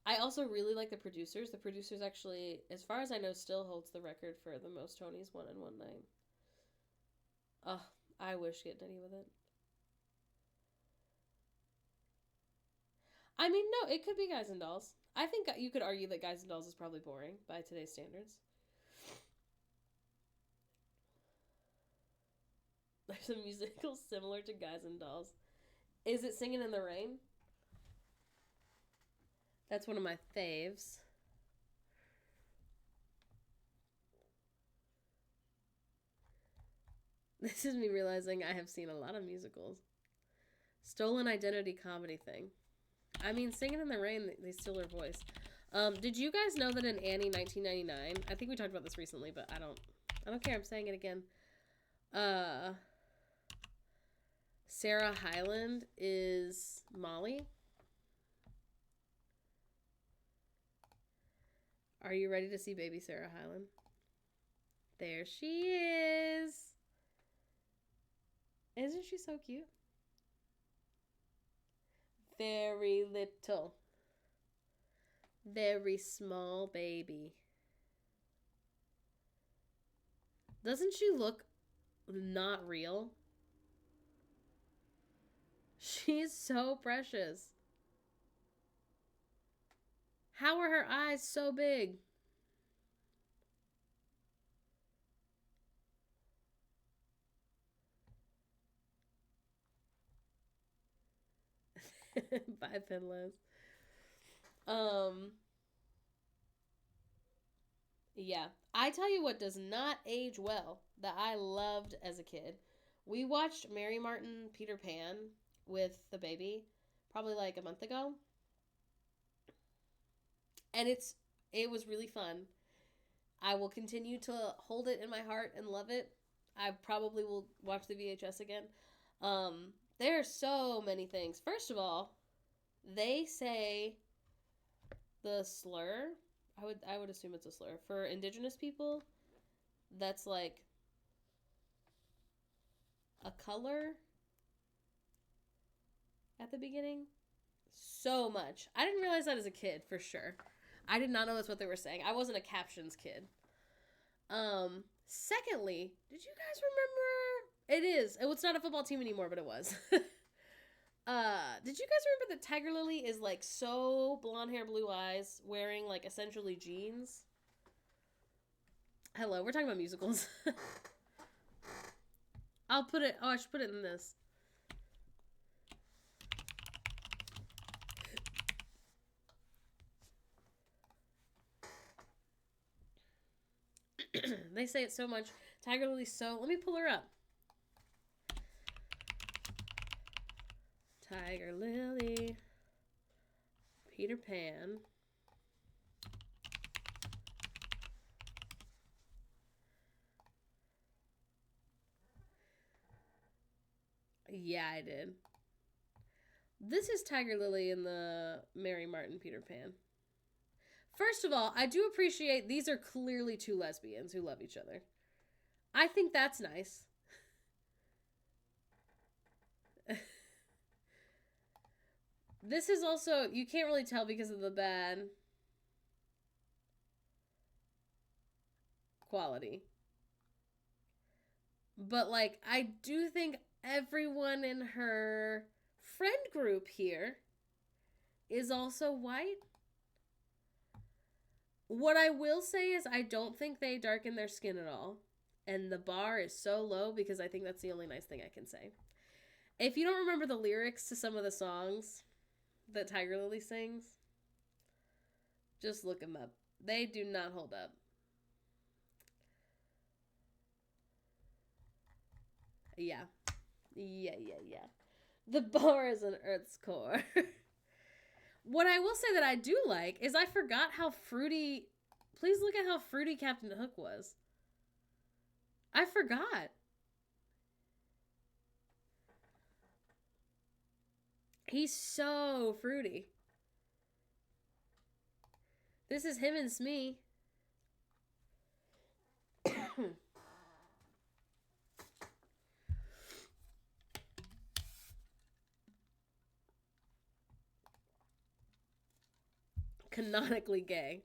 I also really like the producers. The producers actually, as far as I know, still holds the record for the most Tonys won in one night. Oh, I wish Get Diddy with it. I mean, no, it could be Guys and Dolls. I think you could argue that Guys and Dolls is probably boring by today's standards. There's a musical similar to Guys and Dolls. Is it Singing in the Rain? That's one of my faves. This is me realizing I have seen a lot of musicals. Stolen Identity comedy thing. I mean, Singing in the Rain, they steal her voice. Did you guys know that in Annie 1999, I think we talked about this recently, but I don't care, I'm saying it again. Sarah Hyland is Molly. Are you ready to see baby Sarah Hyland? There she is. Isn't she so cute? Very little. Very small baby. Doesn't she look not real? She's so precious. How are her eyes so big? Bye, Pinless. Yeah. I tell you what does not age well that I loved as a kid. We watched Mary Martin Peter Pan with the baby probably like a month ago. And it was really fun. I will continue to hold it in my heart and love it. I probably will watch the VHS again. There are so many things. First of all, they say the slur. I would assume it's a slur for indigenous people. That's like a color at the beginning. So much. I didn't realize that as a kid, for sure. I did not know that's what they were saying. I wasn't a captions kid. Secondly, did you guys remember? It is. It's not a football team anymore, but it was. Did you guys remember that Tiger Lily is like so blonde hair, blue eyes, wearing like essentially jeans? Hello, we're talking about musicals. I should put it in this. They say it so much. Tiger Lily's so... Let me pull her up. Tiger Lily. Peter Pan. Yeah, I did. This is Tiger Lily in the Mary Martin Peter Pan. First of all, I do appreciate these are clearly two lesbians who love each other. I think that's nice. This is also, you can't really tell because of the bad quality. But, like, I do think everyone in her friend group here is also white. What I will say is I don't think they darken their skin at all. And the bar is so low because I think that's the only nice thing I can say. If you don't remember the lyrics to some of the songs that Tiger Lily sings, just look them up. They do not hold up. Yeah. Yeah. The bar is an Earth's core. What I will say that I do like is I forgot how fruity... Please look at how fruity Captain Hook was. I forgot. He's so fruity. This is him and Smee. Canonically gay.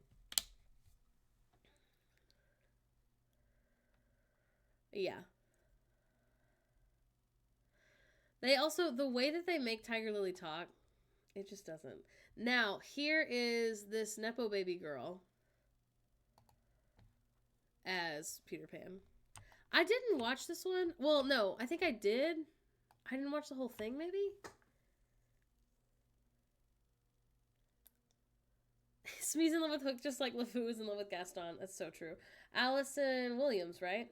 Yeah. They also, the way that they make Tiger Lily talk, it just doesn't. Now, here is this Nepo baby girl as Peter Pan. I didn't watch this one. Well, no, I think I did. I didn't watch the whole thing, maybe? Smee's in love with Hook just like LeFou is in love with Gaston. That's so true. Allison Williams, right?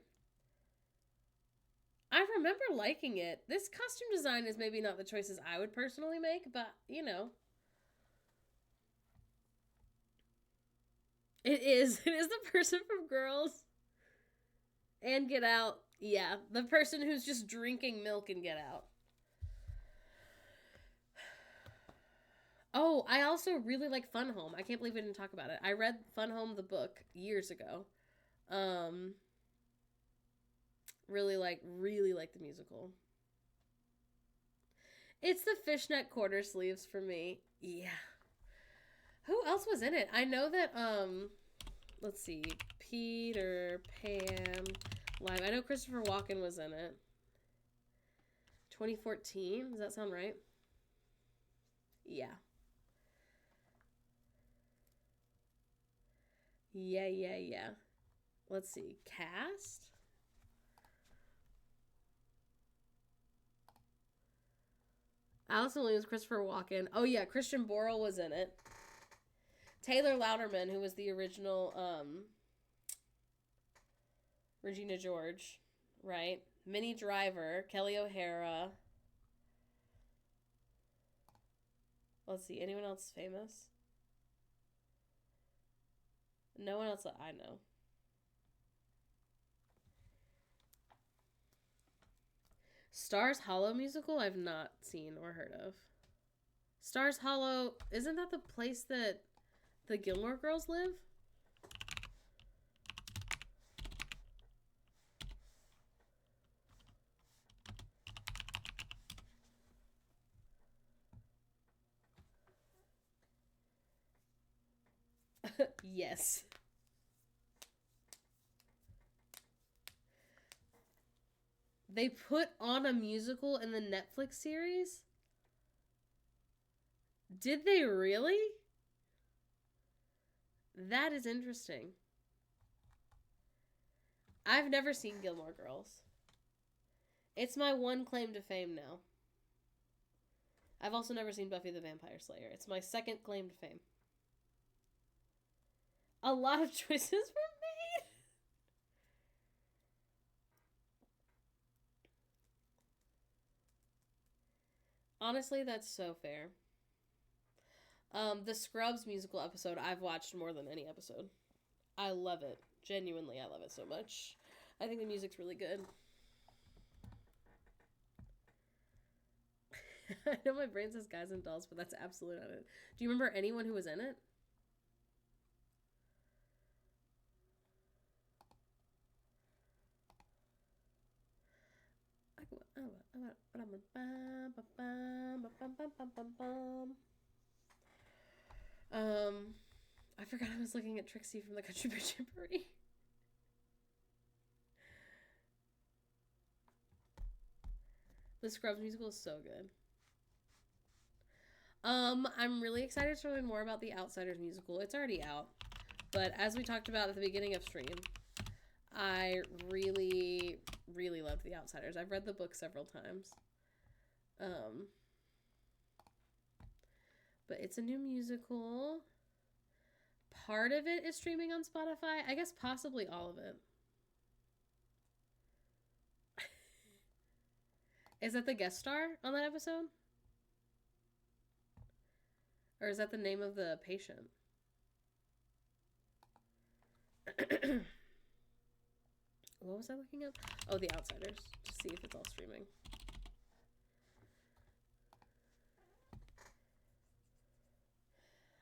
I remember liking it. This costume design is maybe not the choices I would personally make, but, you know. It is. It is the person from Girls and Get Out. Yeah, the person who's just drinking milk in Get Out. Oh, I also really like Fun Home. I can't believe we didn't talk about it. I read Fun Home, the book, years ago. Really like the musical. It's the fishnet quarter sleeves for me. Yeah. Who else was in it? I know that, let's see. Peter Pan live. I know Christopher Walken was in it. 2014. Does that sound right? Yeah. Yeah. Let's see. Cast? Allison Williams, Christopher Walken. Oh, yeah. Christian Borle was in it. Taylor Louderman, who was the original Regina George, right? Minnie Driver, Kelly O'Hara. Let's see. Anyone else famous? No one else that I know. Stars Hollow musical I've not seen or heard of. Stars Hollow, isn't that the place that the Gilmore Girls live? Yes. They put on a musical in the Netflix series? Did they really? That is interesting. I've never seen Gilmore Girls. It's my one claim to fame now. I've also never seen Buffy the Vampire Slayer. It's my second claim to fame. A lot of choices were made. Honestly, that's so fair. The Scrubs musical episode I've watched more than any episode. I love it. Genuinely, I love it so much. I think the music's really good. I know my brain says Guys and Dolls, but that's absolutely not it. Do you remember anyone who was in it? I forgot I was looking at Trixie from the Country Bear Jamboree. The Scrubs musical is so good. I'm really excited to learn more about the Outsiders musical. It's already out. But as we talked about at the beginning of stream, I really, really loved The Outsiders. I've read the book several times. But it's a new musical. Part of it is streaming on Spotify. I guess possibly all of it. Is that the guest star on that episode? Or is that the name of the patient? What was I looking up? Oh, The Outsiders. To see if it's all streaming.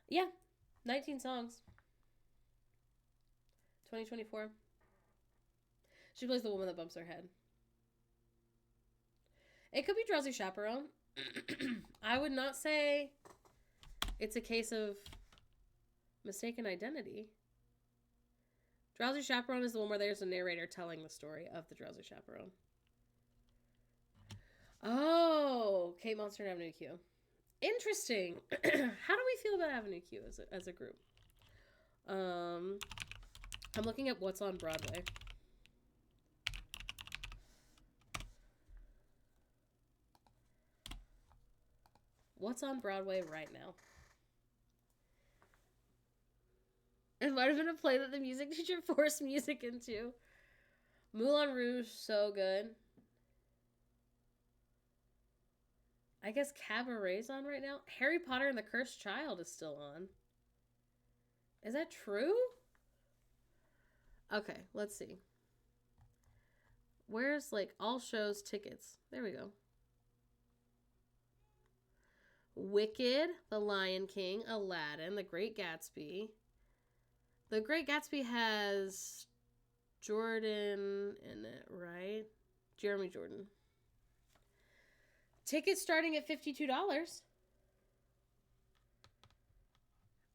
Yeah. 19 songs. 2024. She plays the woman that bumps her head. It could be Drowsy Chaperone. I would not say it's a case of mistaken identity. Drowsy Chaperone is the one where there's a narrator telling the story of the Drowsy Chaperone. Oh, Kate Monster and Avenue Q. Interesting. How do we feel about Avenue Q as a group? I'm looking at what's on Broadway. What's on Broadway right now? It might have been a play that the music teacher forced music into. Moulin Rouge, so good. I guess Cabaret's on right now. Harry Potter and the Cursed Child is still on. Is that true? Okay, let's see. Where's, like, all shows tickets? There we go. Wicked, The Lion King, Aladdin, The Great Gatsby. The Great Gatsby has Jordan in it, right? Jeremy Jordan. Tickets starting at $52.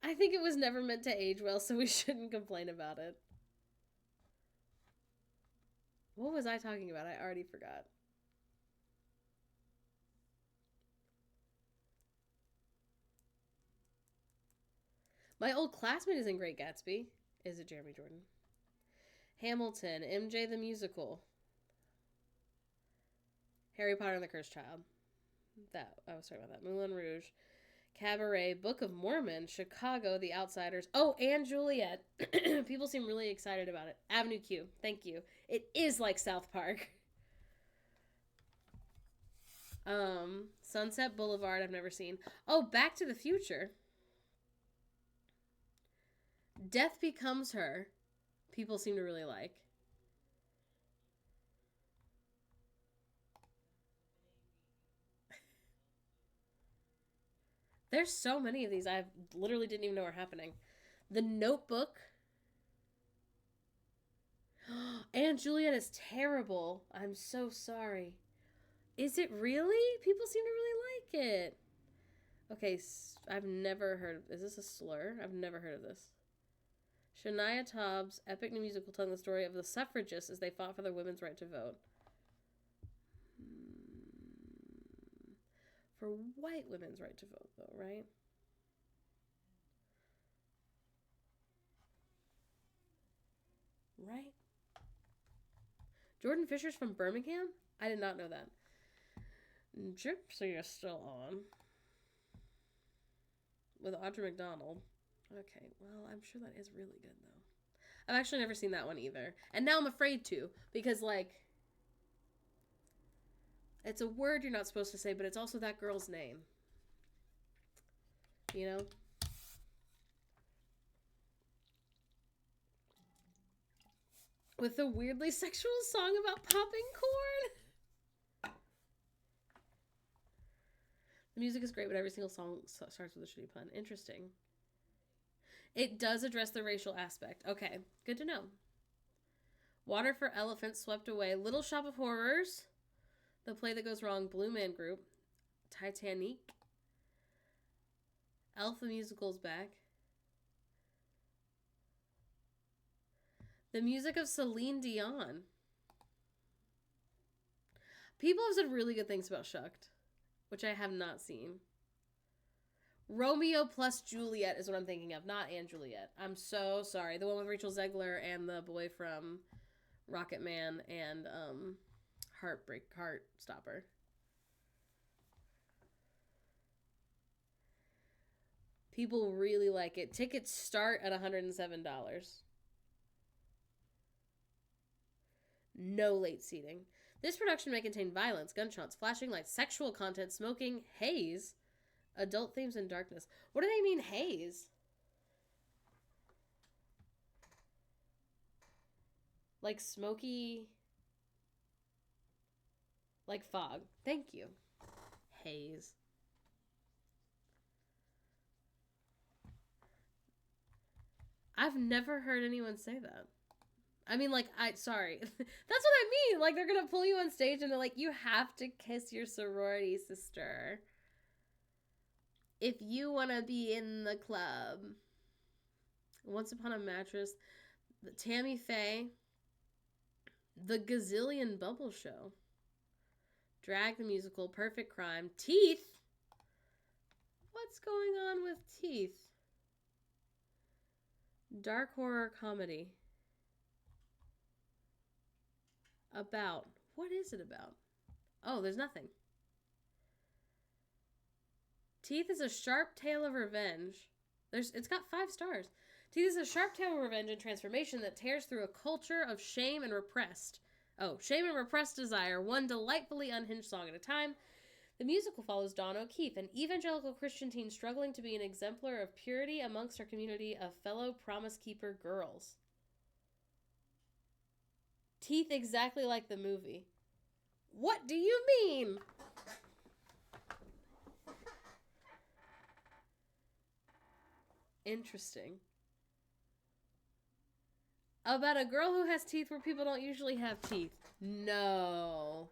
I think it was never meant to age well, so we shouldn't complain about it. What was I talking about? I already forgot. My old classmate is in Great Gatsby. Is it Jeremy Jordan? Hamilton, MJ the Musical. Harry Potter and the Cursed Child. I was talking about that. Moulin Rouge. Cabaret, Book of Mormon, Chicago, The Outsiders. Oh, and Juliet. People seem really excited about it. Avenue Q. Thank you. It is like South Park. Sunset Boulevard, I've never seen. Oh, Back to the Future. Death Becomes Her. People seem to really like. There's so many of these. I literally didn't even know were happening. The Notebook. And Juliet is terrible. I'm so sorry. Is it really? People seem to really like it. Okay, I've never heard of... Is this a slur? I've never heard of this. Shania Twain's epic new musical telling the story of the suffragists as they fought for their women's right to vote. For white women's right to vote, though, right? Right? Jordan Fisher's from Birmingham? I did not know that. Gypsy is still on. With Audra McDonald. Okay, well, I'm sure that is really good, though. I've actually never seen that one either. And now I'm afraid to, because, like, it's a word you're not supposed to say, but it's also that girl's name. You know? With a weirdly sexual song about popping corn. The music is great, but every single song starts with a shitty pun. Interesting. It does address the racial aspect. Okay, good to know. Water for Elephants, Swept Away, Little Shop of Horrors, The Play That Goes Wrong, Blue Man Group, Titanic, Elf the Musical's back. The music of Celine Dion. People have said really good things about Shucked, which I have not seen. Romeo plus Juliet is what I'm thinking of, not Anne Juliet. I'm so sorry. The one with Rachel Zegler and the boy from Rocket Man and Heartstopper. People really like it. Tickets start at $107. No late seating. This production may contain violence, gunshots, flashing lights, sexual content, smoking, haze, adult themes, and darkness. What do they mean, haze? Like smoky... Like fog. Thank you. Haze. I've never heard anyone say that. I mean, like, sorry. That's what I mean. Like, they're gonna pull you on stage and they're like, you have to kiss your sorority sister if you want to be in the club. Once Upon a Mattress, the Tammy Faye, The Gazillion Bubble Show, Drag the Musical, Perfect Crime, Teeth. What's going on with Teeth? Dark horror comedy. About. What is it about? Oh, there's nothing. Teeth is a sharp tale of revenge. It's got 5 stars. Teeth is a sharp tale of revenge and transformation that tears through a culture of shame and repressed desire, one delightfully unhinged song at a time. The musical follows Dawn O'Keefe, an evangelical Christian teen struggling to be an exemplar of purity amongst her community of fellow Promise Keeper girls. Teeth exactly like the movie. What do you mean? Interesting. About a girl who has teeth where people don't usually have teeth. No.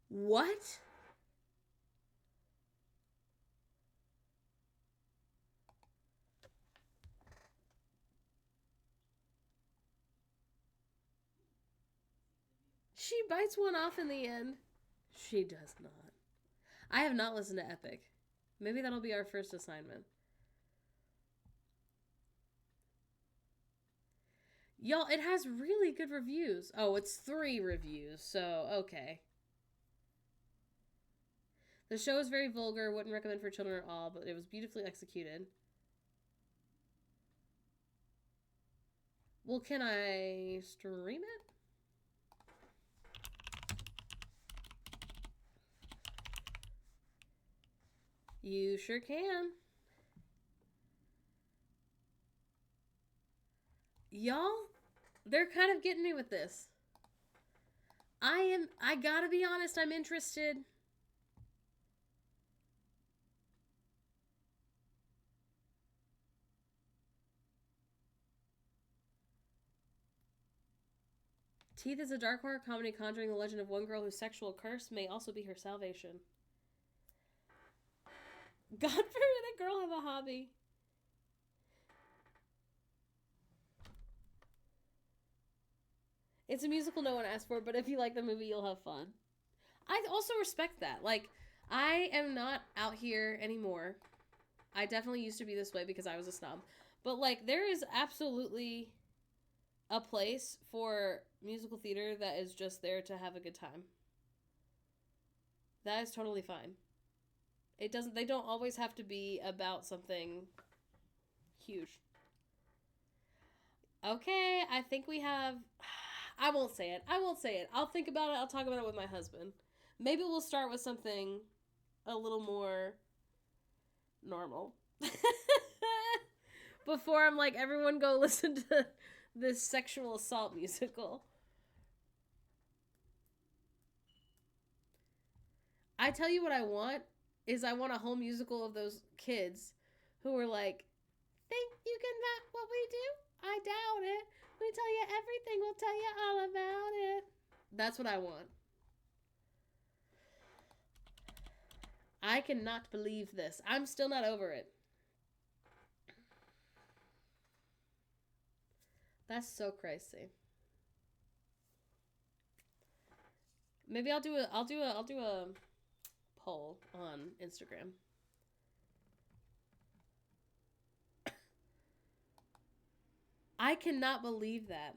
What? She bites one off in the end. She does not. I have not listened to Epic. Maybe that'll be our first assignment. Y'all, it has really good reviews. Oh, it's 3 reviews, so okay. The show is very vulgar, wouldn't recommend for children at all, but it was beautifully executed. Well, can I stream it? You sure can. Y'all, they're kind of getting me with this. I gotta be honest, I'm interested. Teeth is a dark horror comedy conjuring the legend of one girl whose sexual curse may also be her salvation. God forbid a girl have a hobby. It's a musical no one asked for, but if you like the movie, you'll have fun. I also respect that. Like, I am not out here anymore. I definitely used to be this way because I was a snob. But, like, there is absolutely a place for musical theater that is just there to have a good time. That is totally fine. They don't always have to be about something huge. Okay, I think we have... I won't say it. I'll think about it. I'll talk about it with my husband. Maybe we'll start with something a little more normal. Before I'm like, everyone go listen to this sexual assault musical. I tell you what I want is I want a whole musical of those kids who were like, think you can map what we do? I doubt it. We tell you everything. We'll tell you all about it. That's what I want. I cannot believe this. I'm still not over it. That's so crazy. Maybe I'll do a poll on Instagram. I cannot believe that.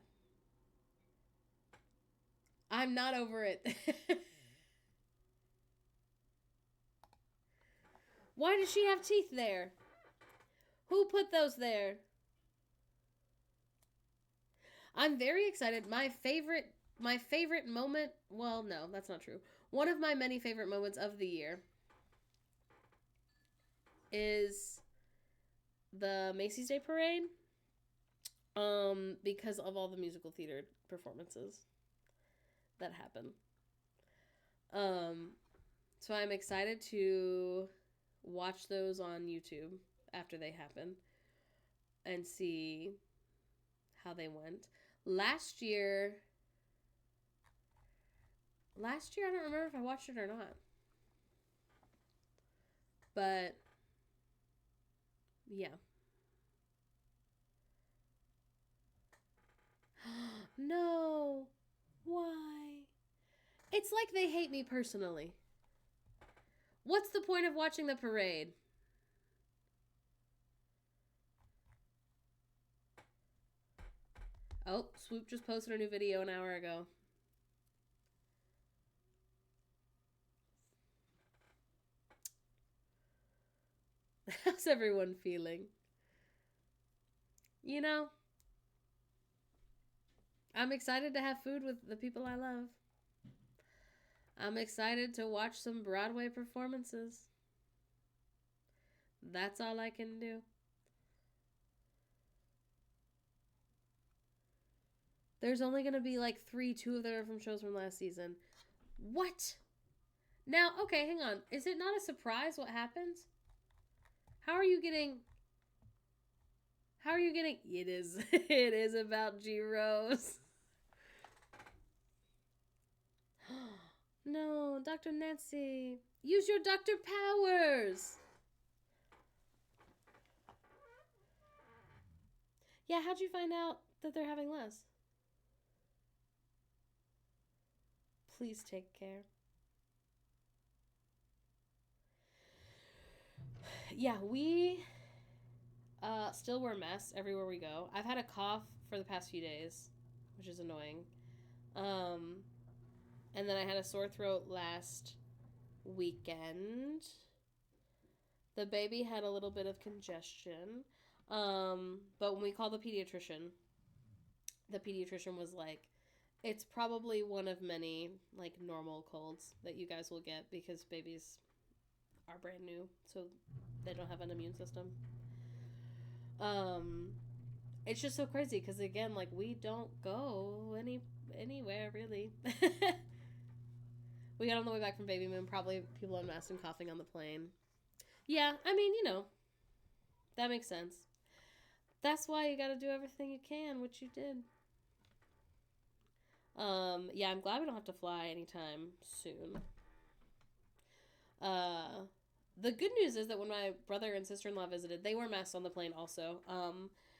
I'm not over it. Why does she have teeth there? Who put those there? I'm very excited. My favorite moment, well, no, that's not true. One of my many favorite moments of the year is the Macy's Day Parade. Because of all the musical theater performances that happen. So I'm excited to watch those on YouTube after they happen and see how they went. Last year I don't remember if I watched it or not. But yeah. No. Why? It's like they hate me personally. What's the point of watching the parade? Oh, Swoop just posted a new video an hour ago. How's everyone feeling? You know, I'm excited to have food with the people I love. I'm excited to watch some Broadway performances. That's all I can do. There's only going to be like 3, 2 of them are from shows from last season. What? Now, okay, hang on. Is it not a surprise what happens? How are you getting... It is. It is about G-Rose. No, Dr. Nancy. Use your Dr. Powers. Yeah, how'd you find out that they're having less? Please take care. Yeah, we still wear masks everywhere we go. I've had a cough for the past few days, which is annoying. And then I had a sore throat last weekend. The baby had a little bit of congestion. But when we called the pediatrician was like, it's probably one of many like normal colds that you guys will get because babies are brand new, so they don't have an immune system. It's just so crazy because again, like we don't go anywhere really. We got on the way back from Baby Moon, probably people unmasked and coughing on the plane. Yeah, I mean, you know, that makes sense. That's why you got to do everything you can, which you did. Yeah, I'm glad we don't have to fly anytime soon. The good news is that when my brother and sister-in-law visited, they wore masks on the plane also,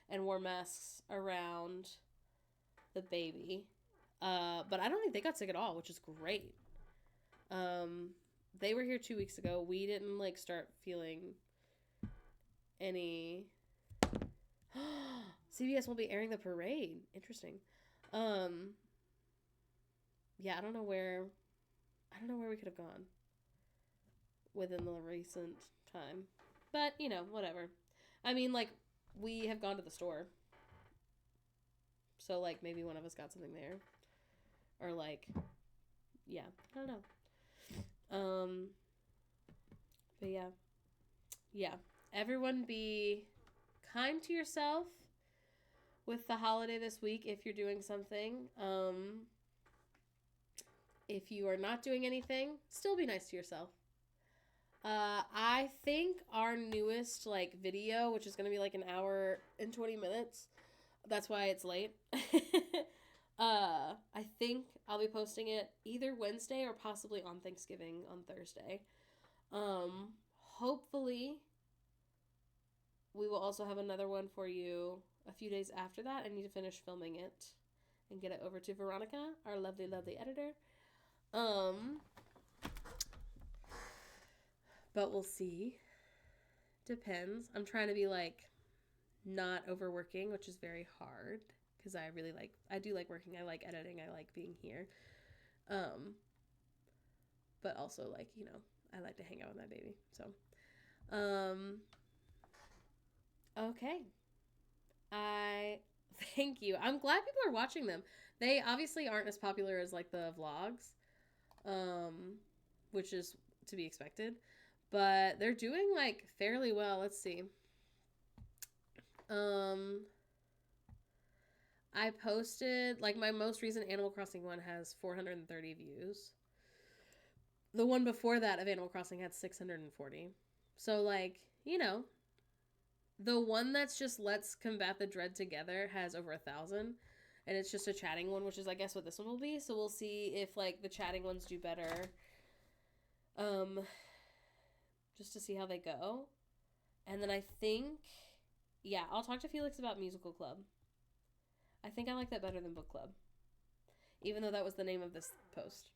and wore masks around the baby. But I don't think they got sick at all, which is great. They were here 2 weeks ago. We didn't like start feeling any. CBS won't be airing the parade. Interesting. Yeah, I don't know where we could have gone within the recent time. But, you know, whatever. I mean, like, we have gone to the store. So, like, maybe one of us got something there. Or, like, yeah, I don't know. But yeah. Yeah. Everyone be kind to yourself with the holiday this week if you're doing something. If you are not doing anything, still be nice to yourself. I think our newest like video, which is going to be like an hour and 20 minutes, that's why it's late. I think I'll be posting it either Wednesday or possibly on Thanksgiving on Thursday. Hopefully we will also have another one for you a few days after that. I need to finish filming it and get it over to Veronica, our lovely, lovely editor. But we'll see. Depends. I'm trying to be like not overworking, which is very hard because I do like working. I like editing. I like being here. But also like, I like to hang out with my baby. So, okay. I thank you. I'm glad people are watching them. They obviously aren't as popular as like the vlogs, which is to be expected, but they're doing like fairly well. Let's see. I posted like my most recent Animal Crossing one has 430 views. The one before that of Animal Crossing had 640. So like, the one that's just Let's Combat the Dread Together has over 1,000. And it's just a chatting one, which is I guess what this one will be. So we'll see if like the chatting ones do better. Just to see how they go. And then I think, yeah, I'll talk to Felix about Musical Club. I think I like that better than Book Club. Even though that was the name of this post.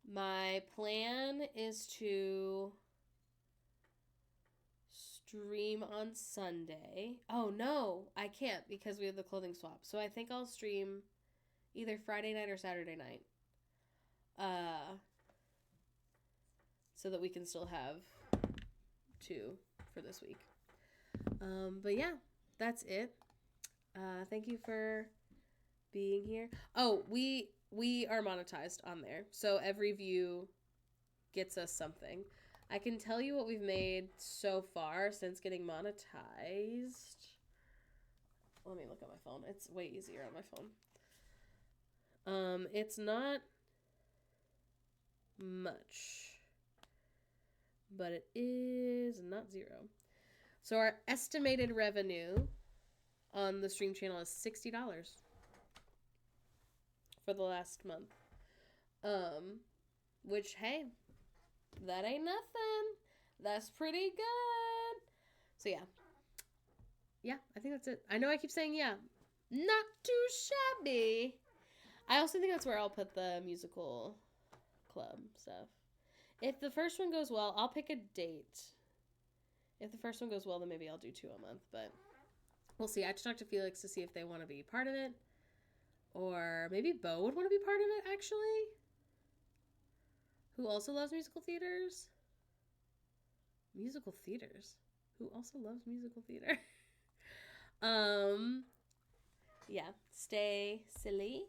My plan is to stream on Sunday. Oh no, I can't because we have the clothing swap. So I think I'll stream either Friday night or Saturday night. So that we can still have 2 for this week. But yeah, that's it. Thank you for being here. Oh, we are monetized on there. So every view gets us something. I can tell you what we've made so far since getting monetized. Let me look at my phone. It's way easier on my phone. It's not much, but it is not 0. So our estimated revenue on the stream channel is $60 for the last month. Which, hey, that ain't nothing. That's pretty good. So yeah. Yeah, I think that's it. I know I keep saying yeah. Not too shabby. I also think that's where I'll put the musical club stuff. If the first one goes well, I'll pick a date. If the first one goes well, then maybe I'll do 2 a month, but we'll see. I have to talk to Felix to see if they want to be part of it. Or maybe Bo would want to be part of it, actually. Who also loves musical theaters? Musical theaters? Who also loves musical theater? Yeah. Stay silly.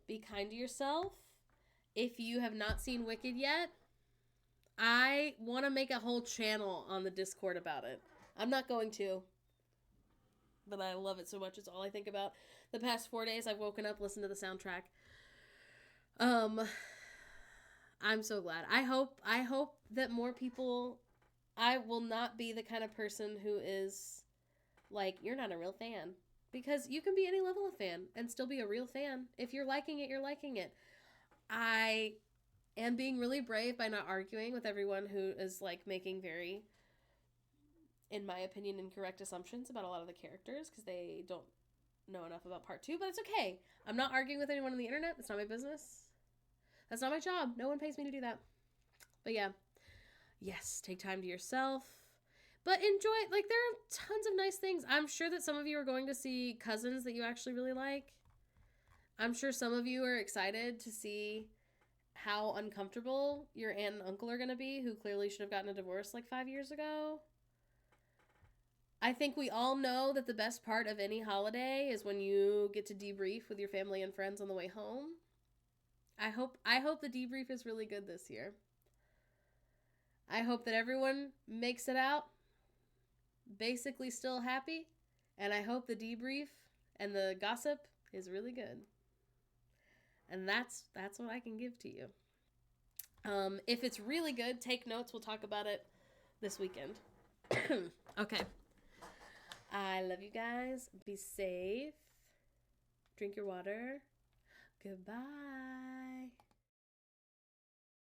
Be kind to yourself. If you have not seen Wicked yet, I want to make a whole channel on the Discord about it. I'm not going to, but I love it so much. It's all I think about. The past 4 days, I've woken up, listened to the soundtrack. I'm so glad. I hope that more people. I will not be the kind of person who is like, you're not a real fan, because you can be any level of fan and still be a real fan. If you're liking it, you're liking it. I am being really brave by not arguing with everyone who is like making very, in my opinion, incorrect assumptions about a lot of the characters because they don't know enough about part 2, but it's okay. I'm not arguing with anyone on the internet. That's not my business. That's not my job. No one pays me to do that. But yeah. Yes, take time to yourself. But enjoy it. Like, there are tons of nice things. I'm sure that some of you are going to see cousins that you actually really like. I'm sure some of you are excited to see how uncomfortable your aunt and uncle are going to be, who clearly should have gotten a divorce like 5 years ago. I think we all know that the best part of any holiday is when you get to debrief with your family and friends on the way home. I hope the debrief is really good this year. I hope that everyone makes it out basically still happy, and I hope the debrief and the gossip is really good. And that's what I can give to you. If it's really good, take notes. We'll talk about it this weekend. Okay. I love you guys. Be safe. Drink your water. Goodbye.